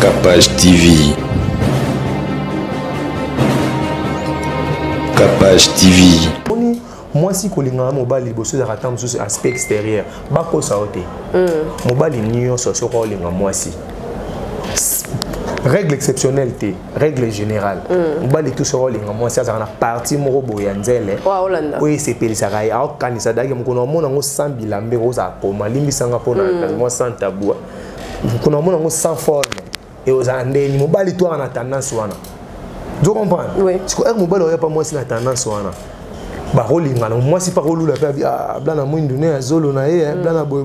Capage TV. Capage TV. Moi si kolinga mobile liboso za ratam sur aspect extérieur bako saoté mobile niyo so kolinga moi si règle exceptionnelle té règle générale mobile tout so kolinga moi si za na partie moko boya nzele oui c'est pelisaka ya kanisa dage mkono mona ngo sambila mbeko za koma limbisanga pona moi sans tabou mkono mona ngo sans forme et aux andeni mobile toi en tendance wana tu comprends oui parce que mobile oya pas moi si na tendance wana bakolingana moi si pas kolula pe blana mwindu ne azolo na ye blana boy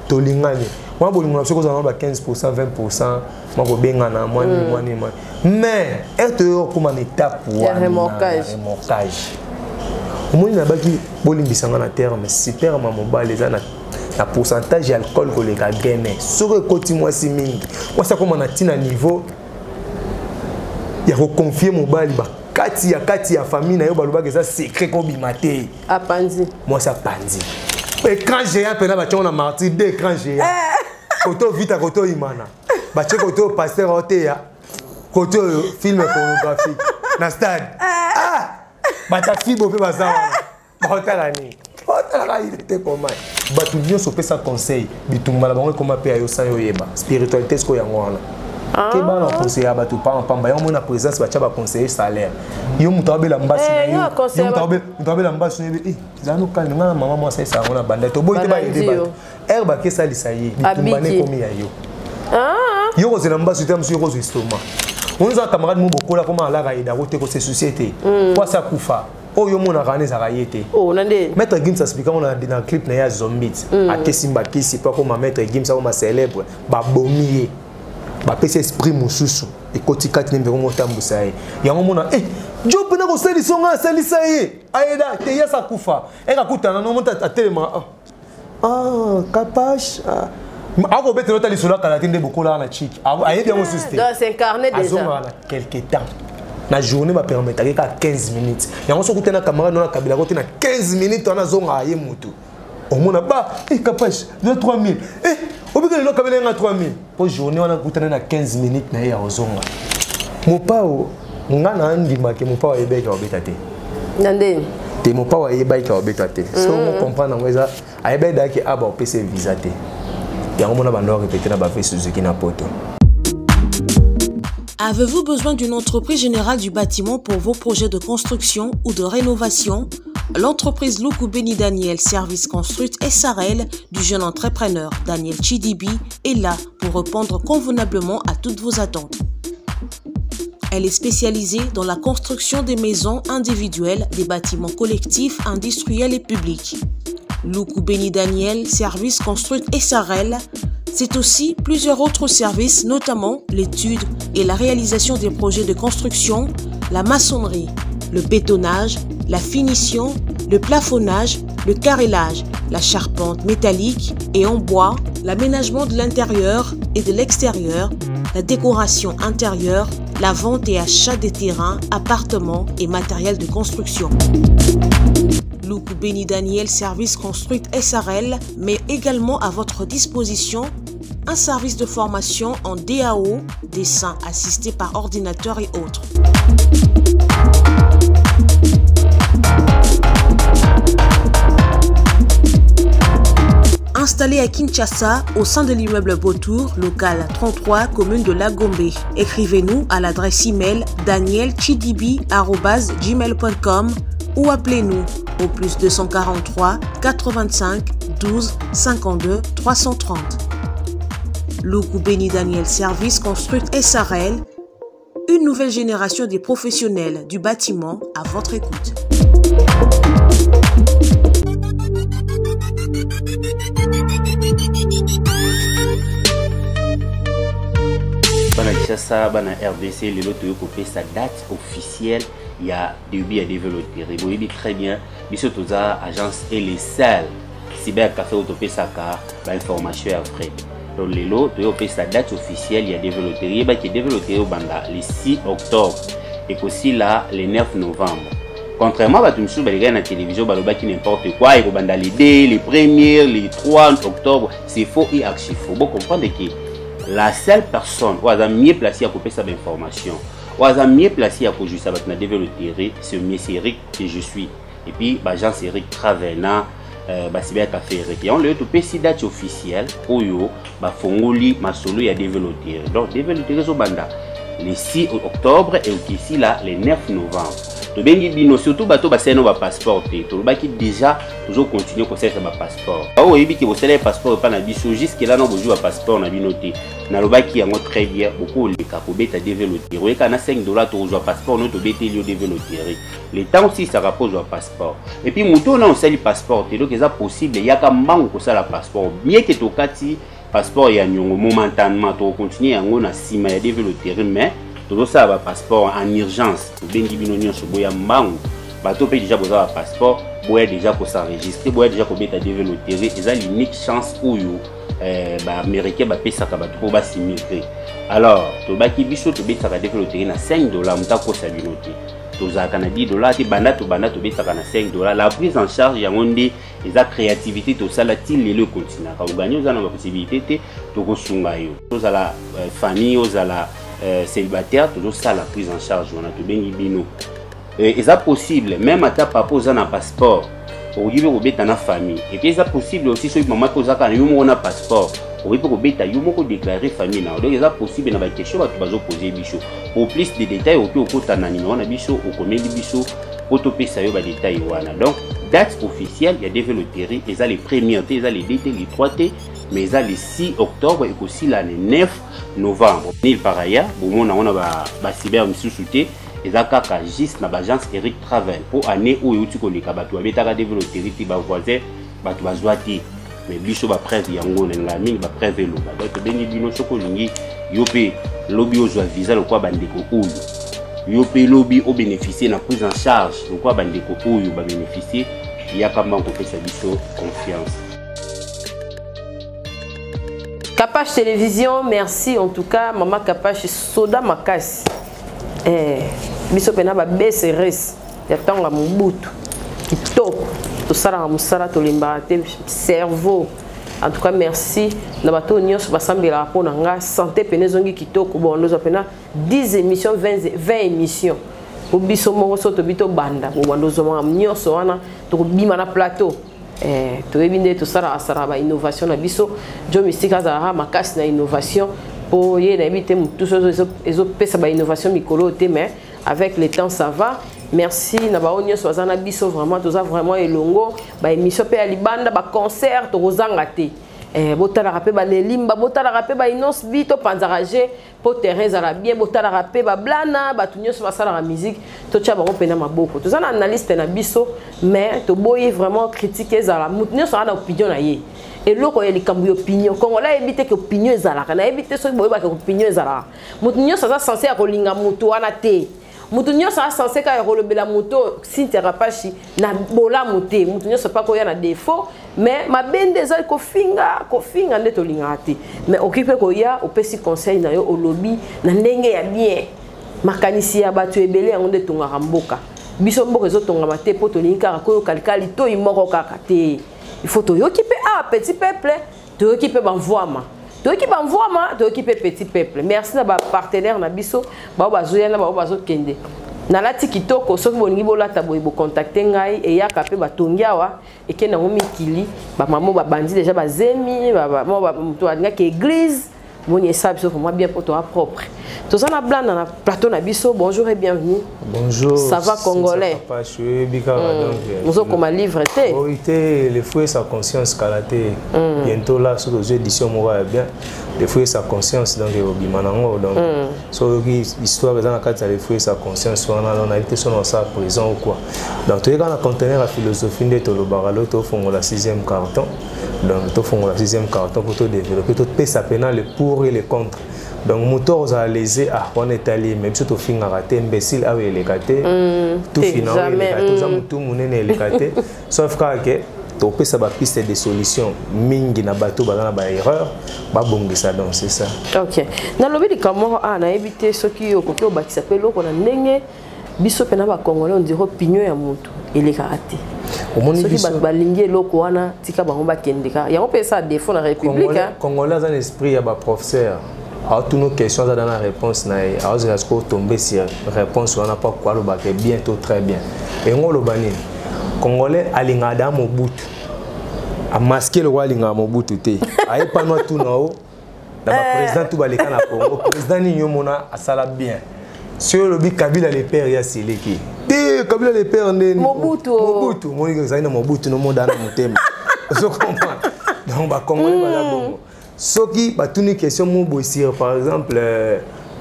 tolingani moi bolingana soko za ba 15% 20% moi ko bengana mwani mais RTO comme en étape wa remorquage omoni na baki bolimbisanga na terre mais super ma mobile za na pourcentage d'alcool ko le gagner soko koti moi si mingi moi ça comme on a tina niveau ya ko confier mobile ba kati ya famille na yo baloba que ça secret ko bimate apanzi moi ça panzi écran géant pena ba tchona martyr deux écran géant koto vita koto imana ba tche koto pasteur oteya koto film pornographique na stade ba ta fibo pe baza ba hotela ni hotela il était comment ba tout bien so pe ça conseil bitumba la bango comment pe ayo sa yo yeba spiritualité sko yango wana que ba na conseiller ba tu pa pamba yo mona présence ba tchaba conseiller salaire yo mutabela mbasi yo mutabela mbasi ni zanu kali ngana mama moi ça ngona banda to boy te ba yede ba ba ke sali sayi bitumbane komi ya yo yo ko zela mbasi te msu yo ko zistoma onza camarade mu bokola koma ala ga ida ko te ko se société kwa sa kufa oyo mona kana za yete nande maître Gims explique on a dans clip na ya zombie ate simba kisi pas comme maître Gims ça comme célèbre ba bomier ba pese esprit mususu ekoti kati nembe ko tambusa ye yango mona job na ko seli songa seli saye aida te ya sa kufa eka kutana no monta atelema capage ako betelo tali solo kala tinde bokola na chiki ayebi yango susté donc c'est incarné déjà azonga quelque temps na journée ba permettre ka 15 minutes yango so kutana camarade na kabila ko tina 15 minutes on azonga ye mutu omona ba capage de 3000 obika le kabila nga 3000 pour journée on a kutana na 15 minutes na ya ozonga mopao ngana ndima ke mopao yebeka obetate nande te mopao yebeka obetate so on comprendre ngweza ayebeda ke aba opese visa te yango mona bando répéter na ba fait Suzuki na poto. Avez-vous besoin d'une entreprise générale du bâtiment pour vos projets de construction ou de rénovation? L'entreprise Luku Beni Daniel Service Construite SRL du jeune entrepreneur Daniel Chidibi est là pour répondre convenablement à toutes vos attentes. Elle est spécialisée dans la construction des maisons individuelles, des bâtiments collectifs, industriels et publics. Luku Beni Daniel Service Construite SRL, c'est aussi plusieurs autres services, notamment l'étude et la réalisation des projets de construction, la maçonnerie, le bétonnage, la finition, le plafonnage, le carrelage, la charpente métallique et en bois, l'aménagement de l'intérieur et de l'extérieur, la décoration intérieure, la vente et achat des terrains, appartements et matériel de construction. Luku Beni Daniel Service Construite SRL met également à votre disposition un service de formation en DAO, dessin assisté par ordinateur et autres. Installé à Kinshasa, au sein de l'immeuble Beautour, local 33, commune de Lagombe. Écrivez-nous à l'adresse email danielchidibi@gmail.com ou appelez-nous au plus 243 85 12 52 330. Luku Beni Daniel Service Construite SRL, une nouvelle génération des professionnels du bâtiment à votre écoute. Bana Kishasa, bana RDC, le lot de sa date officielle. Il y a début à développer. Vous voyez très bien, Bissot Toza, agence et les salles. Cyber Café Autopé Saka, l'information après. Donc, les lots de sa date officielle, il y a développé. Il y a développé au Banda le 6 octobre et aussi là le 9 novembre. Contrairement à tout le monde, la télévision, qui n'importe quoi, il y a les 2, les premiers, les 3 octobre, c'est faux et archi faux. Vous comprenez que la seule personne qui est mieux placée à couper cette information, qui est mieux placée à couper ça va développer, c'est M. Eric que je suis. Et puis, Jean Eric Travena, Basibia Café Eric. Et on le tout si date officielle, Oyo, Fongoli, Masolo, il y a développé. Donc, développé au Banda le 6 octobre et ici là, le 9 novembre. To bengi bino surtout bato baseno ba passeport te to baki déjà toujours continuer ko sesa ba passeport awo yebi ki bosela passeport pa na biso jusque là non bozu ba passeport na bino te na lobaki yango très bien beaucoup le ka ko beta développer we kana $5 to zo passeport no to beta lio développer le temps aussi ça rappose au passeport et puis muto na on sali passeport te donc ça possible yaka mbangu ko sala passeport bien que to kati passeport ya nyongo momentanément to continuer yango na sima ya développer mais tout ça va passeport en urgence bengi bino nyonso boya mbangu bato pe déjà boza passeport boya déjà ko s'enregistrer boya déjà ko beta développer eza l'unique chance oyo américain ba pesa ka bato ba s'immigré alors to baki biso to beta ka développer na $5 muta ko sa bino te to za kana $10 te banda to beta ka na $5 la prise en charge ya ngonde eza créativité to sala til le continent ka gagner za na possibilité te to ko sunga yo to za la famille aux la célibataire toujours ça la prise en charge on a tout bien bino et ça possible même à ta papa aux un passeport au lieu de bêta na famille et puis ça possible aussi sur maman aux a quand on a passeport au lieu de bêta yo ko déclarer famille na donc ça possible na ba question ba bazo poser bicho pour plus de détails au ko tana numéro na bicho au comédie bicho autopé ça yo ba détails wana donc date officielle il y a développé et ça les premiers t ça les détails les 3t mais ça le 6 octobre et aussi là le 9 novembre. Ni par ailleurs, on a cyber sous-souté et ça kaka juste na l'agence Eric Travel pour année où tu connais kabatu abetaka développer ti ba voisin batu bazwati mais biso ba preuve yango na mingi ba preuve lo ba donc beni bino soko lingi yope lobby ozwa visa lo kwa bandeko oyo yope lobby au bénéficier na prise en charge lo kwa bandeko oyo ba bénéficier yaka manko pesa biso confiance. Capache Télévision, merci en tout cas, Maman Capache Soda Makasi. Biso pena ba BCRS, ya tanga mubutu. Kitoko, to sala musala to limbate cerveau. En tout cas, merci. Na bato nyos basambela po na nga santé pene zongi kitoko bon nous pena 10 émissions 20 émissions. Au biso mo soto bito banda, bo bandozo nyos wana to bima na plateau. To ebinde to sara ba innovation na biso jo mystique za makasi na innovation pour y na ebite tout chose ezo pesa ba innovation mikolo te mais avec le temps ça va merci na ba onyo swazana biso vraiment toza vraiment elongo ba émission pe ya libanda ba concert to rozanga te botala rapé ba lelimba botala rapé ba inos bito panzaraje po Thérèse ala bien botala rapé ba blana ba tunyo so basala la musique to tcha ba pena maboko to zana analyste na biso mais to boye vraiment critiquer za la mutunyo so na opinion na ye et loko ya likambu opinion kongola ebite que opinion ezala kana ebite so boye ba que opinion ezala mutunyo so za censé ya kolinga mutu wana te mutu nyonso censé ka rolobela moto Cynthia Pachi na bola moté mutu nyonso pa ko ya na défaut mais ma bende za ko finga nde to linga te mais okipe ko ya opesi conseil na yo o lobby na ndenge ya bien makanisi ya batu ebele yango nde tongaka mboka biso mboka ezo tonga mate po to linga ko kalikali to imoko kaka te il faut to yokipe a petit peuple to yokipe banvoama to équipe petit peuple merci na ba partenaire na biso ba bazoya na ba bazo kende na lati kitoko soki bolingi bolata boye bo contacter ngai e ya kapé ba tongiawa e kena ngomikili ba mamo ba bandi déjà ba zemi ba muto alinga ke église boni ça biso vraiment bien pour toi propre to ça na blanda na plateau na biso bonjour et bienvenue bonjour ça va congolais pas je bika donc nous comme livre té oui té le fouet sa conscience kalaté bientôt là sur les éditions moi bien le fouet sa conscience donc au bimanango donc so histoire dans la carte le fouet sa conscience on a été sur ça prison ou quoi donc tu es dans la conteneur la philosophie de to le baralo to fongo la 6e carton donc to fongo la 6e carton pour te développer tout pesa pénal le pour et le contre donc moteur a lésé on est allé même si tu finis à rater imbécile à les gâter tout finalement les gâter ça tout monnaie les gâter sauf que tu peux ça piste de solution mingi na bateau bazana ba erreur ba bongisa donc c'est ça OK na lobi di comment na éviter ce qui au côté au bakisa pe loko na ndenge biso pena ba congolais on dirait opinion ya mutu ele karaté ce qui ba lingi loko wana tika bango ba kendeka ya on peut ça défaut na république congolais un esprit ya ba professeur Alors, toutes nos questions dans la réponse, alors je vais tomber sur réponse, on n'a pas quoi le bac bientôt très bien. Et on le banni. Congolais alingada Mobutu. A masqué le roi alinga Mobutu te. Aïe pas nous tout non. D'abord président tout balika na Congo. Président ni nyomona asala bien. Sur le but Kabila les pères ya sileki. Te Kabila les pères ne Mobutu. Mobutu. Moi que na Mobutu no monde na motema. Je comprends. Donc ba Congolais ba bongo. Soki ba tuni question mo boisir par exemple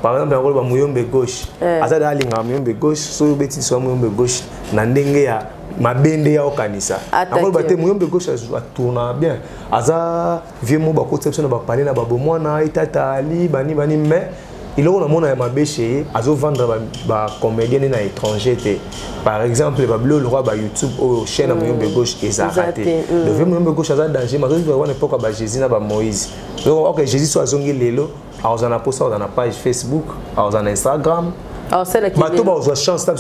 on va Mouyombe gauche. Azada alinga Mouyombe gauche, so beti so Mouyombe gauche na ndenge ya mabende ya okanisa. On va te Mouyombe gauche a tourner bien. Aza vieux mo ba conception ba parler na ba bomwana itata ali bani mais il a mon à mabéché azo vendre ba comédien na étranger te. Par exemple ba bleu le roi ba YouTube au chaîne Mouyombe gauche ezarate. Le vieux Mouyombe gauche aza danger mais on va n'importe ba Jésus na ba Moïse. Donc OK Jésus soit zongi lelo. Alors, on a posté dans la page Facebook, alors on a Instagram. Alors, c'est là qui est. On a chance de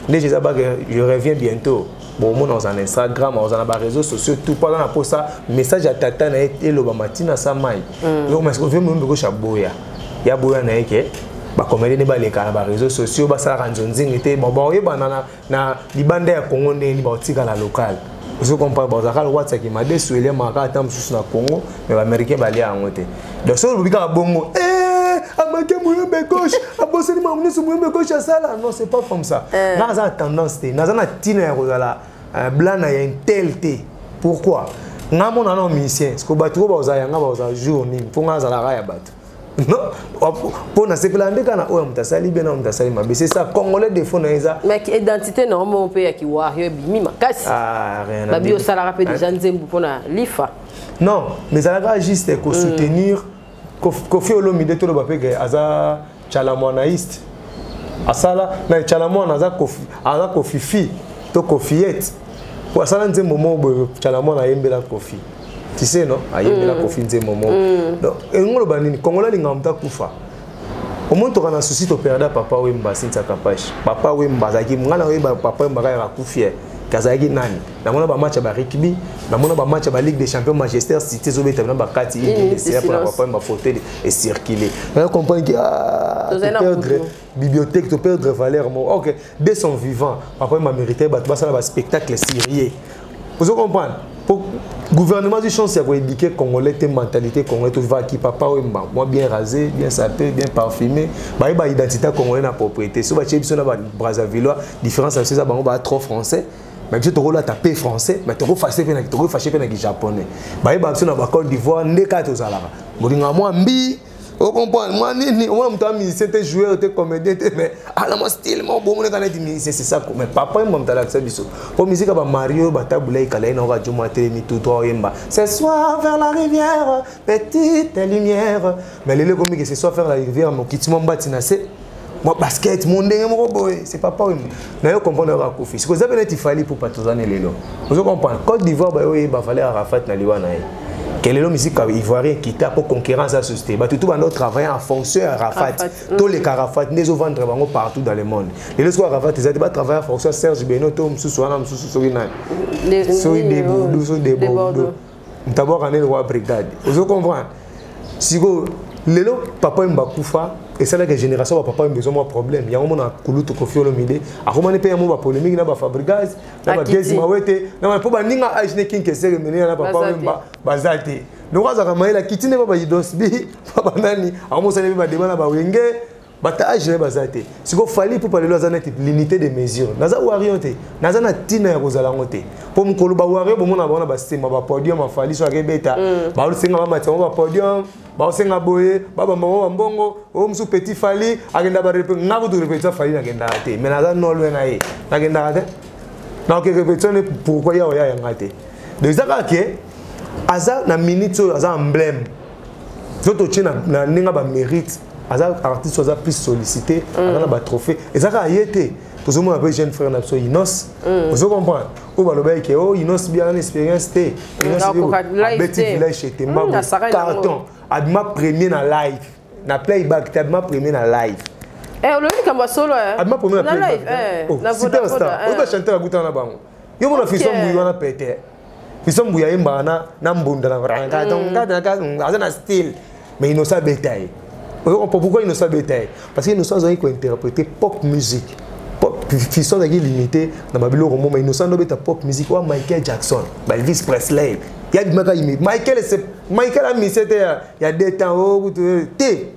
je reviens bientôt. Bon, on a Instagram, on a les réseaux sociaux, tout pendant la poste message à Tata et le matin à Samai. Donc, mais on vient même de chez Boya. Il y a Boya naïke. Bah, comme elle est les réseaux sociaux, bah ça rend zone était bon bon. Il y a na libande ya Congo ne libatika la locale. Je comprends pas le WhatsApp qui m'a dit sur les marques à temps sur le Congo mais les Américains balé à monter. Donc sur le public à bongo amaké Mouyombe gauche a bossé ni mamou sur Mouyombe gauche à ça là non c'est pas comme ça. Naza tendance té naza na tina ya kozala blanc na un tel té. Pourquoi? Ngamo na no musicien parce que bato ba ozayanga ba oza jour ni fonga za la raya bato. Non, pour se plaindre quand on m'tasali bien on m'tasali mais c'est ça congolais des fois naïsa. Mais identité normalement on peut y avoir bimi makasi. Ah rien. Babi au salaire rapide déjà nzembu pour na lifa. Non, mais ça va juste que soutenir Kofi Olomide tout le bapé aza chalamonaiste. Asala mais chalamona aza Kofi fi to Kofiette. Pour asala nzembu mo chalamona yembela Kofi. Tu sais non ayé la confiance moment donc et on le banni congolais lingamta kufa au moins tu as un souci de perdre papa Wemba sinta capage papa Wemba zaki ngana Wemba papa Wemba ka kufie kazaki nani na mona ba match ba rugby na mona ba match ba Ligue des Champions Manchester City zo beta na ba kati c'est pour papa Wemba photo et circuler on comprend que perdre bibliothèque tu perdre valeur OK dès son vivant papa Wemba mérité ba ça ba spectacle sérieux vous comprenez pour gouvernement du chance pour éduquer congolais tes mentalité congolais tout va qui papa Wemba moi bien rasé bien sapé bien parfumé ba identité congolais na propriété so ba chebiso na ba Brazzavillois différence c'est ça ba trop français mais tu te rôle tapé français mais tu fâché pe na japonais ba na ba Côte d'Ivoire ndeka to zalara bolinga moi mbi on comprend moi ni on m'a musicien t'es joueur t'es comédien mais à la style mon bon on est musicien c'est ça mais papa m'a m'tala ça biso pour musique ba Mario ba tabula ikala ina radio maté mi tout droit yemba ce soir vers la rivière petite lumière mais les comme que ce soir vers la rivière mon kitimo mbatina c'est moi basket mon ndenge mon boy c'est papa oui mais on comprend la Kofi c'est que ça peut-être il fallait pour patozane lelo vous comprenez Côte d'Ivoire ba fallait Arafat na liwana quel est le musique ivoirien qui t'a pour concurrence à la société bah tout le monde travaille en fonction à Arafat tous les Arafat les vendre partout dans le monde les autres Arafat ils ont travaillé en fonction Serge Benoto Msusuana Msususogina soy des Bordeaux d'abord on est le roi brigade vous comprenez si vous lelo papa Mbakufa et c'est là que génération papa a besoin de problème il y a un moment à Kouloutou Kofi Olomide à comment ne paye un mot polémique na ba Fabregas na ba Gezi Mawete na ba poba ninga ajne king que c'est mené na papa Wemba bazate donc on a ramé la kitine ba Idos bi papa nani à moment ça ne ba demanda ba Wenge bata ajne bazate si ko fali pour parler loza net l'unité de mesure naza warionte naza na tina ya kozala ngote pour mkolo ba wario bo mona ba ba système ba podium ma fali so akebeta ba lusinga ba matango ba podium ba osenga boye baba mama mbongo o msu petit fali agenda ba répéter ngako to répéter fali na genda te mais naza no lwe na ye na genda te na ke répéter pourquoi ya ya ngate de zaka ke aza na minute aza emblème zoto china na ninga ba mérite aza artiste aza plus sollicité aza na ba trophée et zaka ayete pour moi un jeune frère n'abso Inos vous comprenez ou ba loba ke o Inos bien expérience te Inos petit village chez Temba carton adma premier na live na playback adma premier na live on le dit comme solo adma premier na live na superstar on va chanter la goutte na bango yo mona fison mbuyo na pété fison mbuya yemba na mbunda na ranga donc azana style mais Innocent bétail. Pourquoi Innocent bétail? Parce que Innocent a interprété pop musique. Pop, fisson est limité dans ma bilo roman, mais Innocent a pop musique. Ou Michael Jackson, Elvis Presley. Il y a des Michael a mis c'était il y a des temps où tu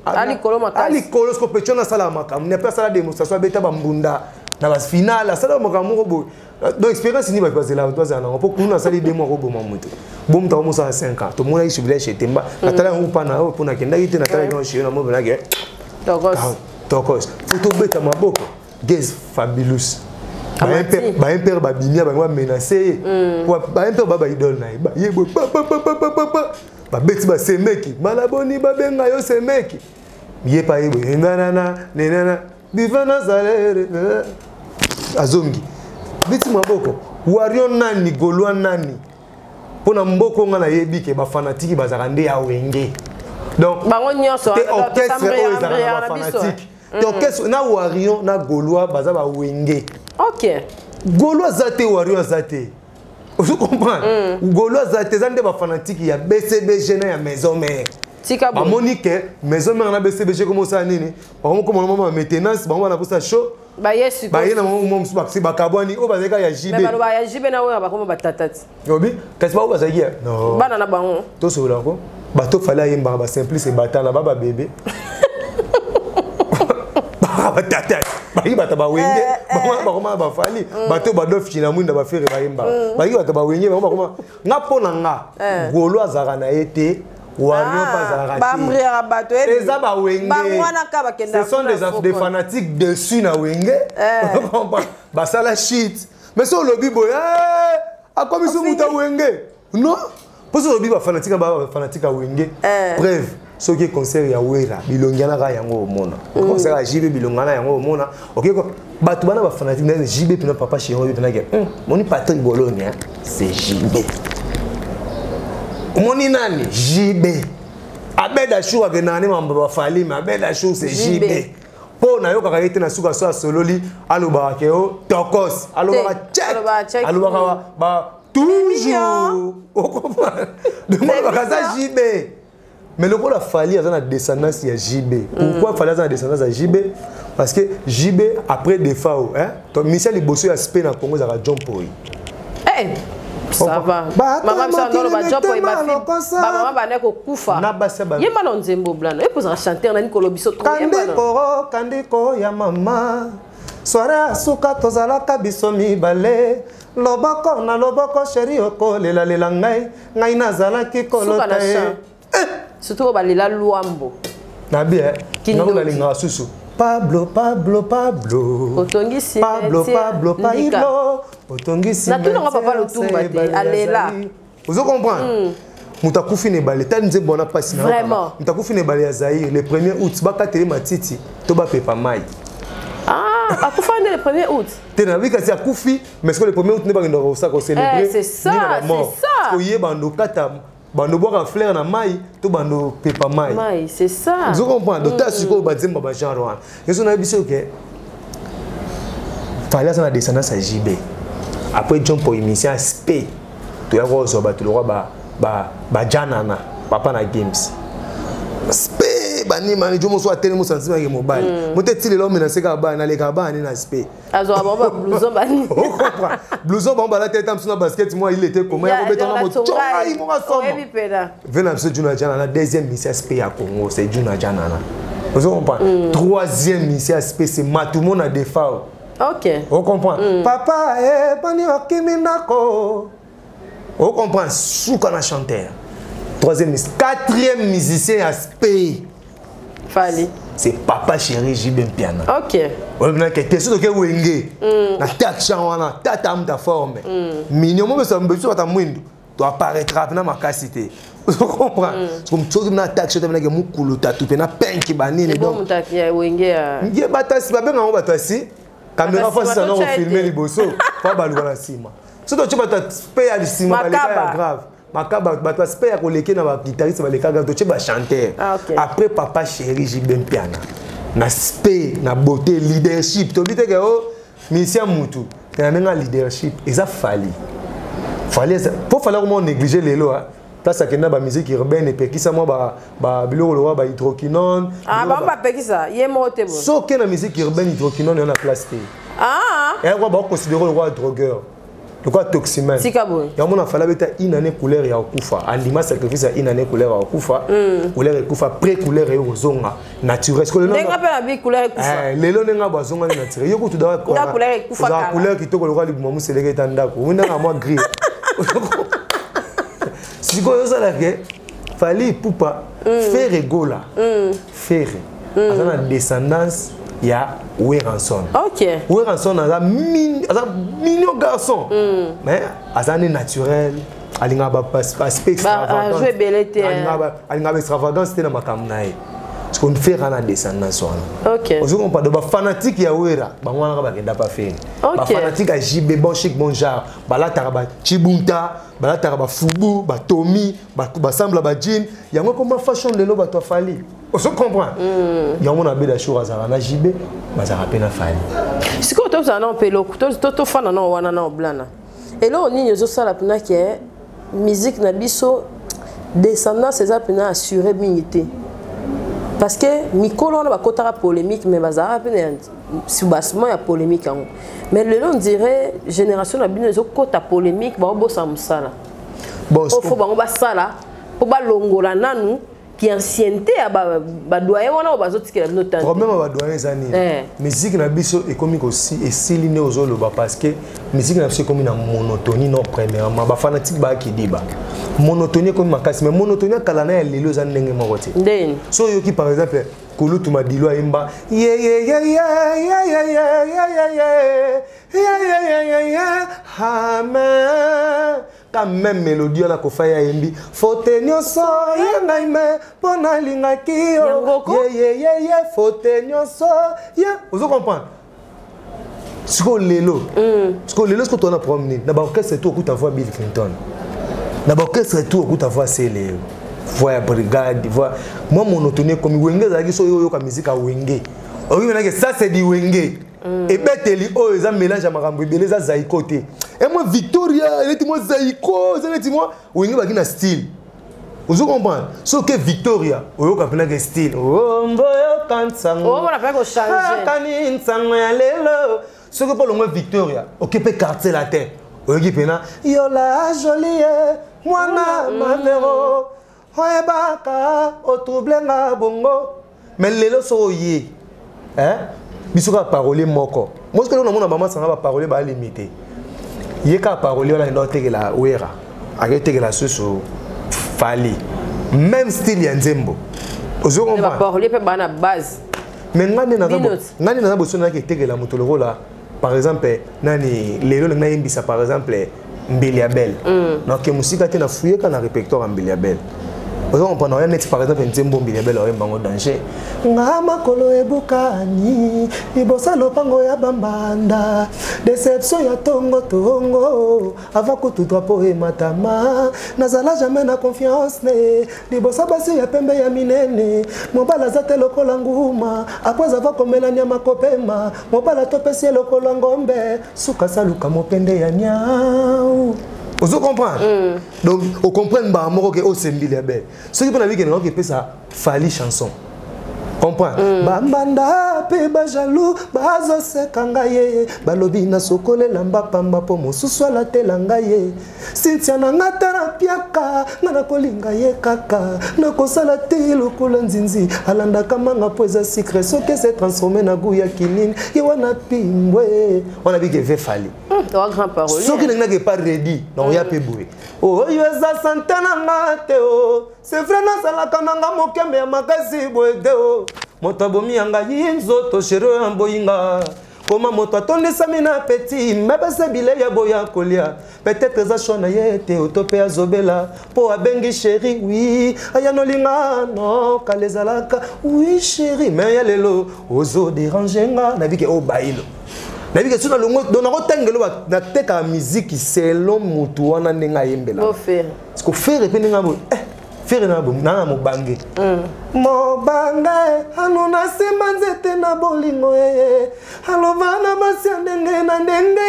Ali Kolo compétition na sala makam n'est pas sala démonstration beta bambunda na la finale sala makam robo donc expérience ni va passer là toi ça na pour nous na sala démo robo mamuto bom ta mo sa 5 ans to mo na isu village chez Temba na tala on pa na pour na kenda ite na tala on chez na mo na ke tokos photo beta maboko Gez fabulous. Ba un père ba bimia ba menacé. Ba un père ba idole na ba yebo ba beti ba semeki. Malaboni ba benga yo semeki. Yé pa yebo nanana bivana zalere azongi. Beti maboko. Wario nani golwa nani. Pona mboko nga na yebi ke ba fanatiki bazaka nde ya wenge. Donc bango nyonso orchestre o fanatique. Donc na Warion na Gaulois baza ba wenge. OK. Gaulois zate Warion zate. Vous comprenez? Gaulois zate zande ba fanatique ya BCBG na ya maison mère. Tika ba Monique maison mère na BCBG comme ça nini? Ba comme maman maintenance ba na posa show. Ba yesu. Ba yena maman ba kabwani o bazeka ya JB. Mais ba ya JB na we ba comme ba tatati. Yobi, kasi ba bazaki ya? Non. Bana na bango. To so la ko. Ba to fala yemba ba simplice batana ba bébé. Batata baki bata ba wenge bakoma ba fali bato ba dof china mwinda ba fere ba yemba baki bata ba wenge bakoma nga pona nga Gaulois azaka na ete Warion pas azaka ba mriya bato eza ba wenge ba mwana ka ba kenda ce sont des fanatiques dessus na wenge ba sala shit mais so lobi boya akomi so muta wenge non parce que lobi ba fanatique wenge bref ce qui est concert ya wera bilongana ka yango omona concert ya JB bilongana yango omona OK ko batu bana ba fanatique na JB pina papa chez yo pina ke moni Patrick Bologne c'est JB moni nani JB abeda chou avec nani mamba ba fali mais abeda chou c'est JB po na yo ka yete na suka so sololi aloba ke o tokos aloba check aloba ba toujours on comprend demande ba kaza JB. Mais le rôle a fallu à la descendance de JB. Pourquoi fallait la descendance de JB? Parce que JB, après des FAO, donc Michel Ibosso a spé dans le Congo, ça va John Poi. Eh, ça va. Maman, ça va John Poi, ma fille. Maman, va naître au Koufa. Il y a mal en Zembo Blanc. Il peut chanter dans Nicolo Bisso. Kandeko, ya maman. Soara suka tozala kabiso mibale. Loboko na loboko chéri oko lela lela ngai nazala ki kolota. Surtout balela luambo. Na bien. Ngango na linga susu. Pablo. Otongisi. Pablo Pailo. Otongisi. Na tout nga papa lutumba te. Alela. Vous comprenez? Mutakufi ne balé ta nze bona passe na. Vraiment. Mutakufi ne balé ya Zaïre le 1er août ba katele matiti to ba pepa mai. Ah, akufa le 1er août. Tena oui kasi akufi mais que le 1er août ne ba ngendo ça ko célébrer. C'est ça, c'est ça. Ko yeba ndo kata bando boka fleur na mai to bando pepa mai. Mai, c'est ça. Vous comprenez? Donc ta siko ba zemba ba genre wana. Yeso na biso ke fallait ça na descendance à JB. Après John pour émission SP. To ya ko zo ba to le roi ba janana papa na games. SP bani mani jomo so atene mo sensima ke mobile. Mo te tile lo menacé ka ba na le ka ba ni na SP. Azo ba blouson bani. On comprend. Blouson bon ba la tête am sur basket moi il était comment ya beton na mo tchonga il mo rasoma. Venant ce Juna Janana deuxième mission SP à Congo c'est Juna Janana. Vous comprenez? Troisième mission SP c'est Matumo na Defao. OK. On comprend. Papa bani okiminako. On comprend souka na chanteur. Troisième mission, quatrième musicien à SP. Fali. C'est Papa Chéri JB Piana. OK. On a quelque chose que wenge. Na takshan wana, tata am ta forme. Mignon mo ça me besoin ta mwindo. Tu apparaîtra na makasité. Vous comprenez? Comme chose na takshan na ke mukulu tatu pe na penki banini donc. Bon mutaki ya wenge. Ngie batasi ba benga ngo batasi. Caméra face ça non filmer liboso. Pas baluka na sima. Surtout tu bata pe ya sima baleka grave. Makaba batwa spé ko leke na ba guitariste ba leka ga to ba chanteur. Après Papa Chéri JB Piana. Na spé na beauté leadership to bite ke o mission mutu. Na menga leadership eza fali. Fali pour fallait comment négliger les lois. place akenda ba musique urbaine epekisa mwa ba biloko lowa ba hydroquinone ba pekisa ye mote bon so que na musique urbaine hydroquinone na place te et quoi ba considérer le roi drogueur le quoi toximène tika bon ya mona fala beta une année couleur ya okufa andima sacrifice ya une année couleur ya okufa couleur ekufa pré couleur ya ozonga naturel ce que le nom ndenga pe na bi couleur ekufa lelo nenga bazonga ni naturel yoko tu da couleur ekufa kala couleur kitoko le roi libumo museleke tandako wina nga moi gris siko yozala ke fali pupa faire egola faire azana descendance ya Weranson. OK. Weranson a mignon garçon. Mais azane naturel, alinga ba aspect extravagant. Jouer belete. Alinga extravagance te na makamnae. Ce qu'on fait na descendance wana. OK. Ozo on pas de ba fanatique ya Wera, bango wana ba kenda pa faire. Ba fanatique a JB bon chic bon genre, bala taraba Chibunta, bala taraba Fubu, ba Tommy, ba sambla ba jean, yango comme fashion lelo ba to fali. On se comprend. Yango na beda show azara na JB, bazara pe na fali. Siko to za na pelo, to fana na wana na blana. Et là on ni zo sala pena ke musique na biso descendance eza pena assurer minité. Parce que Mikolo on a kotara polémique mais bazara pena subasement ya polémique yango. Mais le on dirait génération na bino zo kota polémique ba bosa musala. Bon, faut ba ba sala, po ba longola nanu qui ancienneté ba doyen wana bazotikela bino tant. Problème ba doyen zani. Musique na biso économique aussi et siline ozolo ba parce que musique na biso comme na monotonie non premièrement ba fanatique ba ki diba. Monotonie comme makasi mais monotonie kala na lelo zani ndenge moko te. Ndeni. So yoki par exemple Kulutu Madilo aimba yeah yeah yeah yeah yeah yeah yeah yeah yeah yeah yeah quand même mélodie na kofaya yembi fote nyoso yenga ime pona linga kio yeah yeah yeah fote nyoso yeah vous comprenez ce que lelo ce que tu as promené na ba orchestre tout ku ta voix Bill Clinton na ba orchestre tout ku ta voix c'est les voix brigade voix moi monotonie comme wenge zaki so yo ka musique a wenge oui mais que ça c'est du wenge et beteli o eza mélange ya makambo ebele za zaiko te et moi Victoria elle était moi zaiko elle était moi wenge baki na style vous comprenez so que Victoria oyo ka pena que style oh mboyo kansango oh on a pas ko changer kani nsango ya lelo so que pour le Victoria occupé quartier la terre oyo ki pena yo la jolie mwana mavero oyebaka otublenga bongo mais lelo so ye biso ka parole moko moi ce que on a mama sanga ba parole ba limité ye ka parole on a ndo tekela Wera aketekela susu fali même style ya nzembo ozo comprendre ba parole pe bana base mais ngani na boso na ketekela mutoloko la par exemple nani lelo na yimbisa par exemple Mbiliabel donc musika te na fouiller kana répertoire Mbiliabel. On prend un net par exemple un tembo Mbiliabel au bango danger. Ngama kolo ebukani ibosa lopango ya bambanda déception ya tongo tongo avant que tout drapeau et matama nazala jamais na confiance ne libosa basi ya pembe ya minene mobala zate lokola nguma après avoir komela nyama kopema mobala topesi lokola ngombe suka saluka mopende ya nyau. Vous comprenez? Donc, on comprend que c'est Mbiliabel. Ce qui peut dire que c'est ça, fali chanson. Comprends? Bambanda pe bajalou bazo sekanga ye balobi na sokole lamba pamba po mosusu ala telanga ye Cynthia na ngata na piaka ngana kolinga ye kaka na kosala te lokola nzinzi alanda kamanga po eza secret soki se transformer na goût ya kinini ye wana pimbwe on a dit que ve fali grand parole soki na ke pas ready na oya pe boue oh yo eza santé na ngate o c'est vrai na sala kananga mokembe ya makasi boede o moto abomi yanga yinzoto shero ya mboyinga koma moto atondisami na petit mebese bile ya boya kolia peut-être eza shona yete otope azobela po abengi chéri oui ayanolinga no kalezalaka oui chéri mais ya lelo ozo déranger nga na bike o bailo na bike suna longo dona ko tengelo na teka musique selon mutu wana nenga yembela bo faire ce ko faire pe nenga bo faire na bo na mobange mobange anona simba nzete na bolingo alova na basi ndenge na ndenge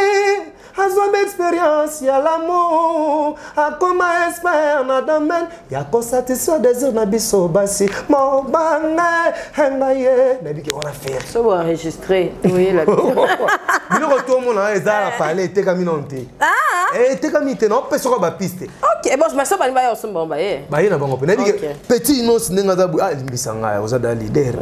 azwa expérience ya l'amour akoma expert na domaine ya kosatisfaire désir na biso basi mobanga engaye nabiki on a fait so va enregistrer oui la biloko to mona eza parler tekami nonte tekami te non peso ba piste OK bon mais ça ba ba yo somba ba ba yena bango pe nabiki petit innocent nenga za limbisanga oza da leader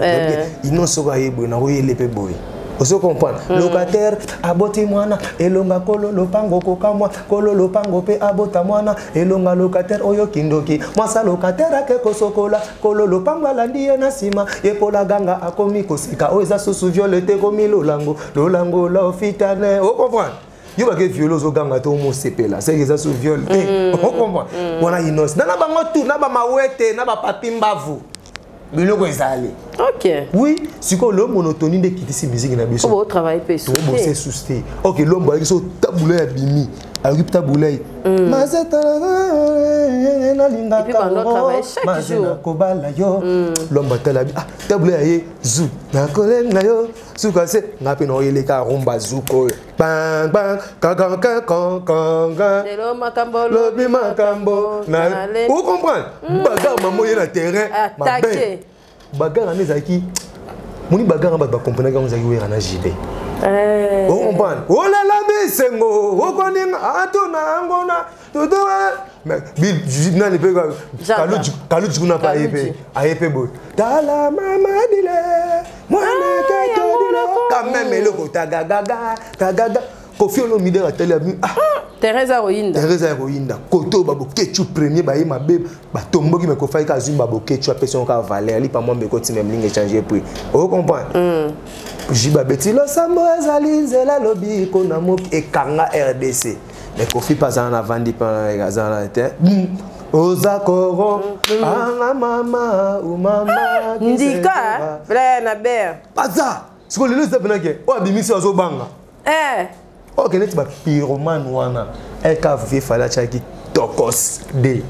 innocent ko yebwe na ko yele pe boy. Vous comprenez? Locataire, aboti mwana, elonga kolo lopango kokamwa, kolo lopango pe abota mwana, elonga locataire oyo kindoki. Mwasa locataire akeko sokola, kolo lopango alandi na sima, yepola ganga akomi kosika, oza susu violete komi lolango la ofitane. Vous comprenez? Yo ba ke violose o ganga to mo sepela, c'est que ça sous viol. Vous comprenez? Wana innocent. Na ba ngotu, na ba mawete, na ba papimbavu. Biloko ezali. OK. Oui, c'est quoi l'homme monotonie de quitter ces musiques na biso. On va travailler pe sous. On va souster. OK, l'homme ba so taboulay abimi. Arip taboulay. Mazeta na linga ka. Mazena kobala yo. L'homme batala ah taboulay zou. Na kolenga yo. Suka se ngapi no yele ka rumba zuko. Bang bang kang. De l'homme makambo. Lobi makambo. Vous comprenez? Bagarre maman y na terrain. Attaquer. Bagarre en ezaki moni bagarre ba comprendre que ezaki wera na JB on comprend oh la la bisengo o koninga atuna ngona todo mais bil journal pe kalu juna pa yepe ayepe bo tala mama dile mwana ka dile quand même eloko tagaga Kofi Olomide a télé Teresa Royinda koto babo kechu premier ba yema be ba tombo ki me ko fay ka zumba bo kechu apession ka valeur li pa mo me ko ti même ligne changer prix o comprendre jiba beti lo sambo ezali nzela lobi ko na mo e kanga RDC mais Kofi pas en avant di pa ezala te oza koro ana mama ou mama ndika bla na ber paza siko lelo zabena ke o abimisi azo banga ok, net ba pyromane wana eka vie fala chaki tokos de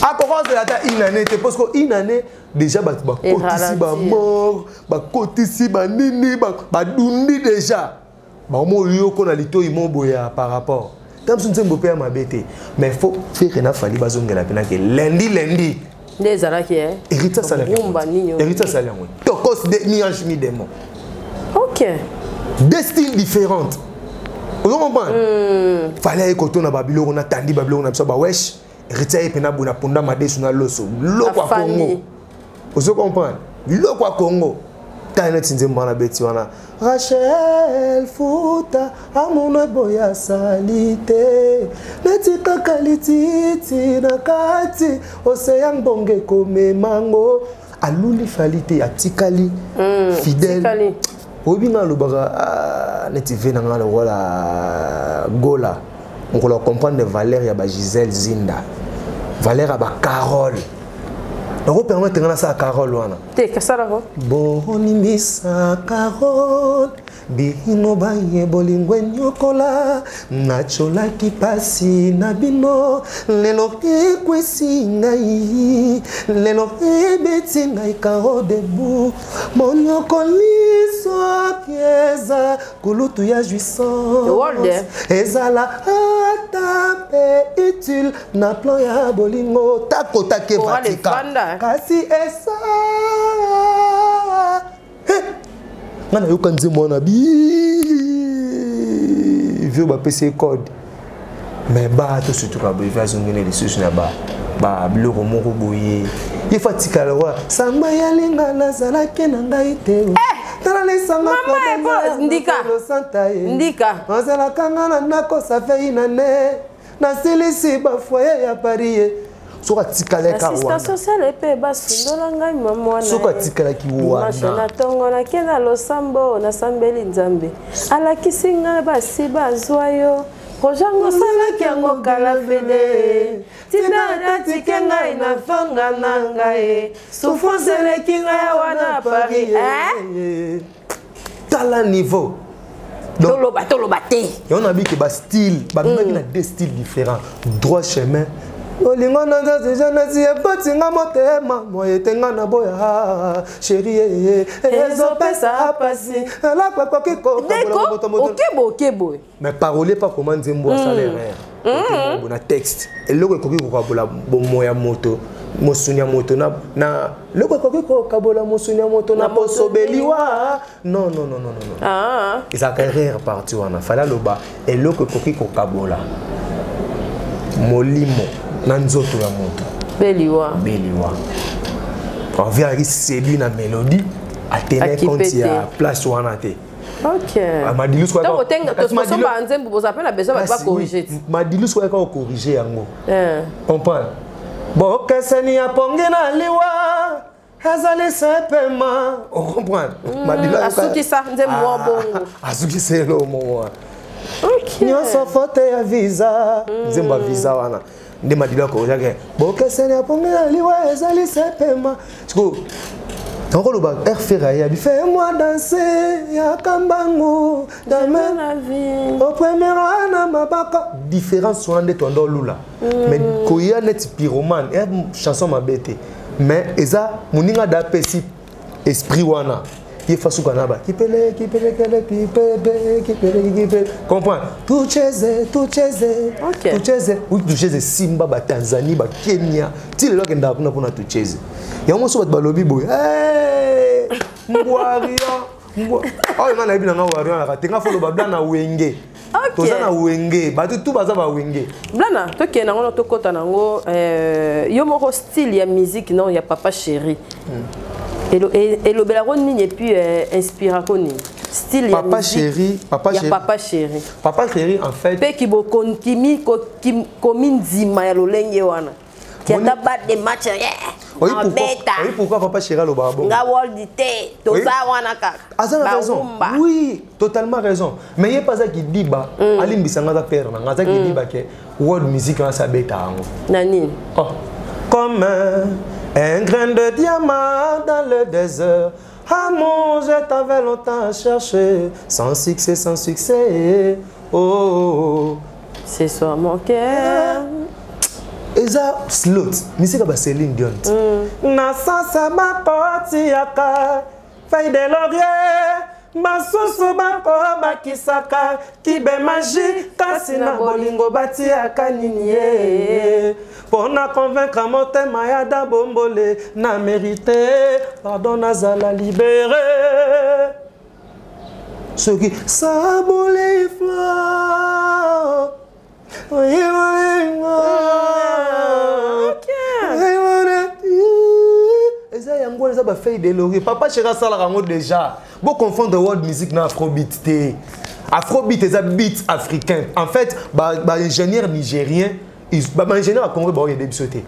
a commencer à une année parce que une année déjà ba kotisi ba mort ba kotisi ba nini ba dundi déjà ba mo yoko na lito imoboya par rapport comme si nzembo pe ma bête mais faut faire na fali bazongela pena que lundi des alaki Erita Salaire tokos de niange mi demo OK deux styles différents. Vous comprenez? Fallait que tu na babilo on a tandi babilo on a ba wesh retire pena bona ponda madesu na loso loko Congo. Vous comprenez? Loko Congo. Taina tinzemba na beti wana Rachel Futa amuna boya salite netika kalititi na kati océan bonge kome mango aluli falite atikali fidèle. Obinga lobaka netivé na ngala wala gola on peut comprendre valeur ya ba Gisèle Zinda valeur ba Carole on permettre ngana sa Carole wana te kasara ko boni misa Carole bino baye bolingwe nyokola nachola kipasi na bino lelo ekwesi ngai lelo ebeti ngai kao debu monyokoliso pieza kulutu ya jouissance ezala atape utile na plan ya bolingo takota ke vatika kasi esa ngana yoka nzembo na bi vieux ba PC code mais ba to surtout ka brevet zongene les sous na ba biloko moko boye il fatika la wa samba ya linga na zala ke na ngai te tala les sanga ndika azala kanga na ko ça fait une année na silisi ba foyer ya Paris soka tikala ka wana assistance sociale pe basundola ngai mamwana soka tikala ki wana machana tongo na kena losambo na sambeli nzambe ala kisinga basi bazwayo kojango sala kiango kala fede tina tikenga ina fanga nangae souffrance le kinga wana Paris tala niveau toloba te et on a vu que ba style ba qui na deux styles différents droit chemin olingo nanza jeunesse epotinga motema moyetenga na boya chérie ezopesa pasi alakwa kokiko okebo mais parole pas comment nzembo asala erreur na texte eloko ekoki kokabola bomoya moto mosunya moto na loko ekoki kokabola mosunya moto na posobeliwa non ça erreur parti wana fala loba eloko ekoki kokabola molimo na nzoto ya moto beliwa on vient avec séduit na mélodie a tenir compte ya place wana te. OK. Madilus quoi. Donc tu somba nzembo vous appelle la besoin va corriger. Madilus quoi ko corriger yango. Comprendre. Bon keseni ya pongi na liwa. Azali sepema. On comprend. Madilus asuki sa nzembo bongo. Asuki c'est le moment. OK. Nyonso faute ya visa. Nzembo visa wana. Nde madilus ko jage. Bon keseni ya pongi na liwa azali sepema. Siko donc le bas Ferraya fais-moi danser ya kambangu dans la vie au premier ana mabaka différence sur de tondo lula mais koya net pyromane chanson mabete mais eza muninga da pesi esprit wana qui fasu kanaba qui pele comprends tout cheze OK tout cheze oui tout cheze Simba ba Tanzanie ba Kenya ti le lokenda kuna pona tout cheze ya mo so bat balobi boy ngwaria oh na ibi na waria na katenga folo ba blana wenge toza na wenge ba tout baza ba wenge blana to ke na ngono to kota nango yo moko style ya musique non ya papa chéri et le belaro ni et puis inspira koni style ya papa chéri papa chéri en fait pe ki bo kontimi komi nzima ya lolenge wana qui a pas de match oui pourquoi papa chéri lo babo nga world té to za wana kaka raison oui totalement raison mais il pas ça qui dit ba alimbisa nga za père na nga za qui dit ba que world music na sa beta ngo nani oh comme un grain de diamant dans le désert. Amour, je t'avais longtemps cherché, sans succès. Oh, c'est soit mon cœur. Et ça, slot, musique à Céline Dion. Na sansa ma porti yaka, feuille de laurier. Masusu bako bakisaka kibe magie kasi na bolingo bati akaniniye pona convaincre motema ya da bombole na mérité pardon nazala libéré ce qui sabole fla ça yango les ba feuille de laurier papa chéra sala rango déjà bon confondre world music na afrobeat té afrobeat est un beat africain en fait ba ingénieur nigérien ba ingénieur congolais ba yede bisoté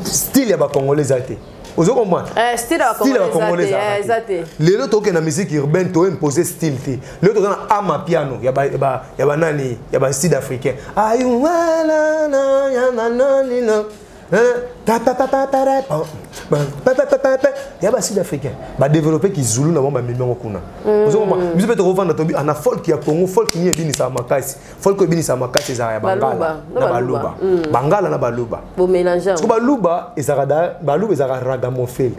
style ya ba congolais até ozo comprendre style ya congolais até les autres que na musique urbaine to imposer style té les autres na ama piano ya ba nani ya ba style africain ayu na na ya na ni na il y a des Sud-Africains qui développent qui Zulu na bomba mimemo kuna. Vous comprenez? Vous pouvez revendre tobi ana folk ya Congo, folk ni ebini sa makasi. Folk ebini sa makasi za ya Bangala na Baluba. Bangala na Baluba. Bo mélanger. Parce que Baluba ezara ragamuffin.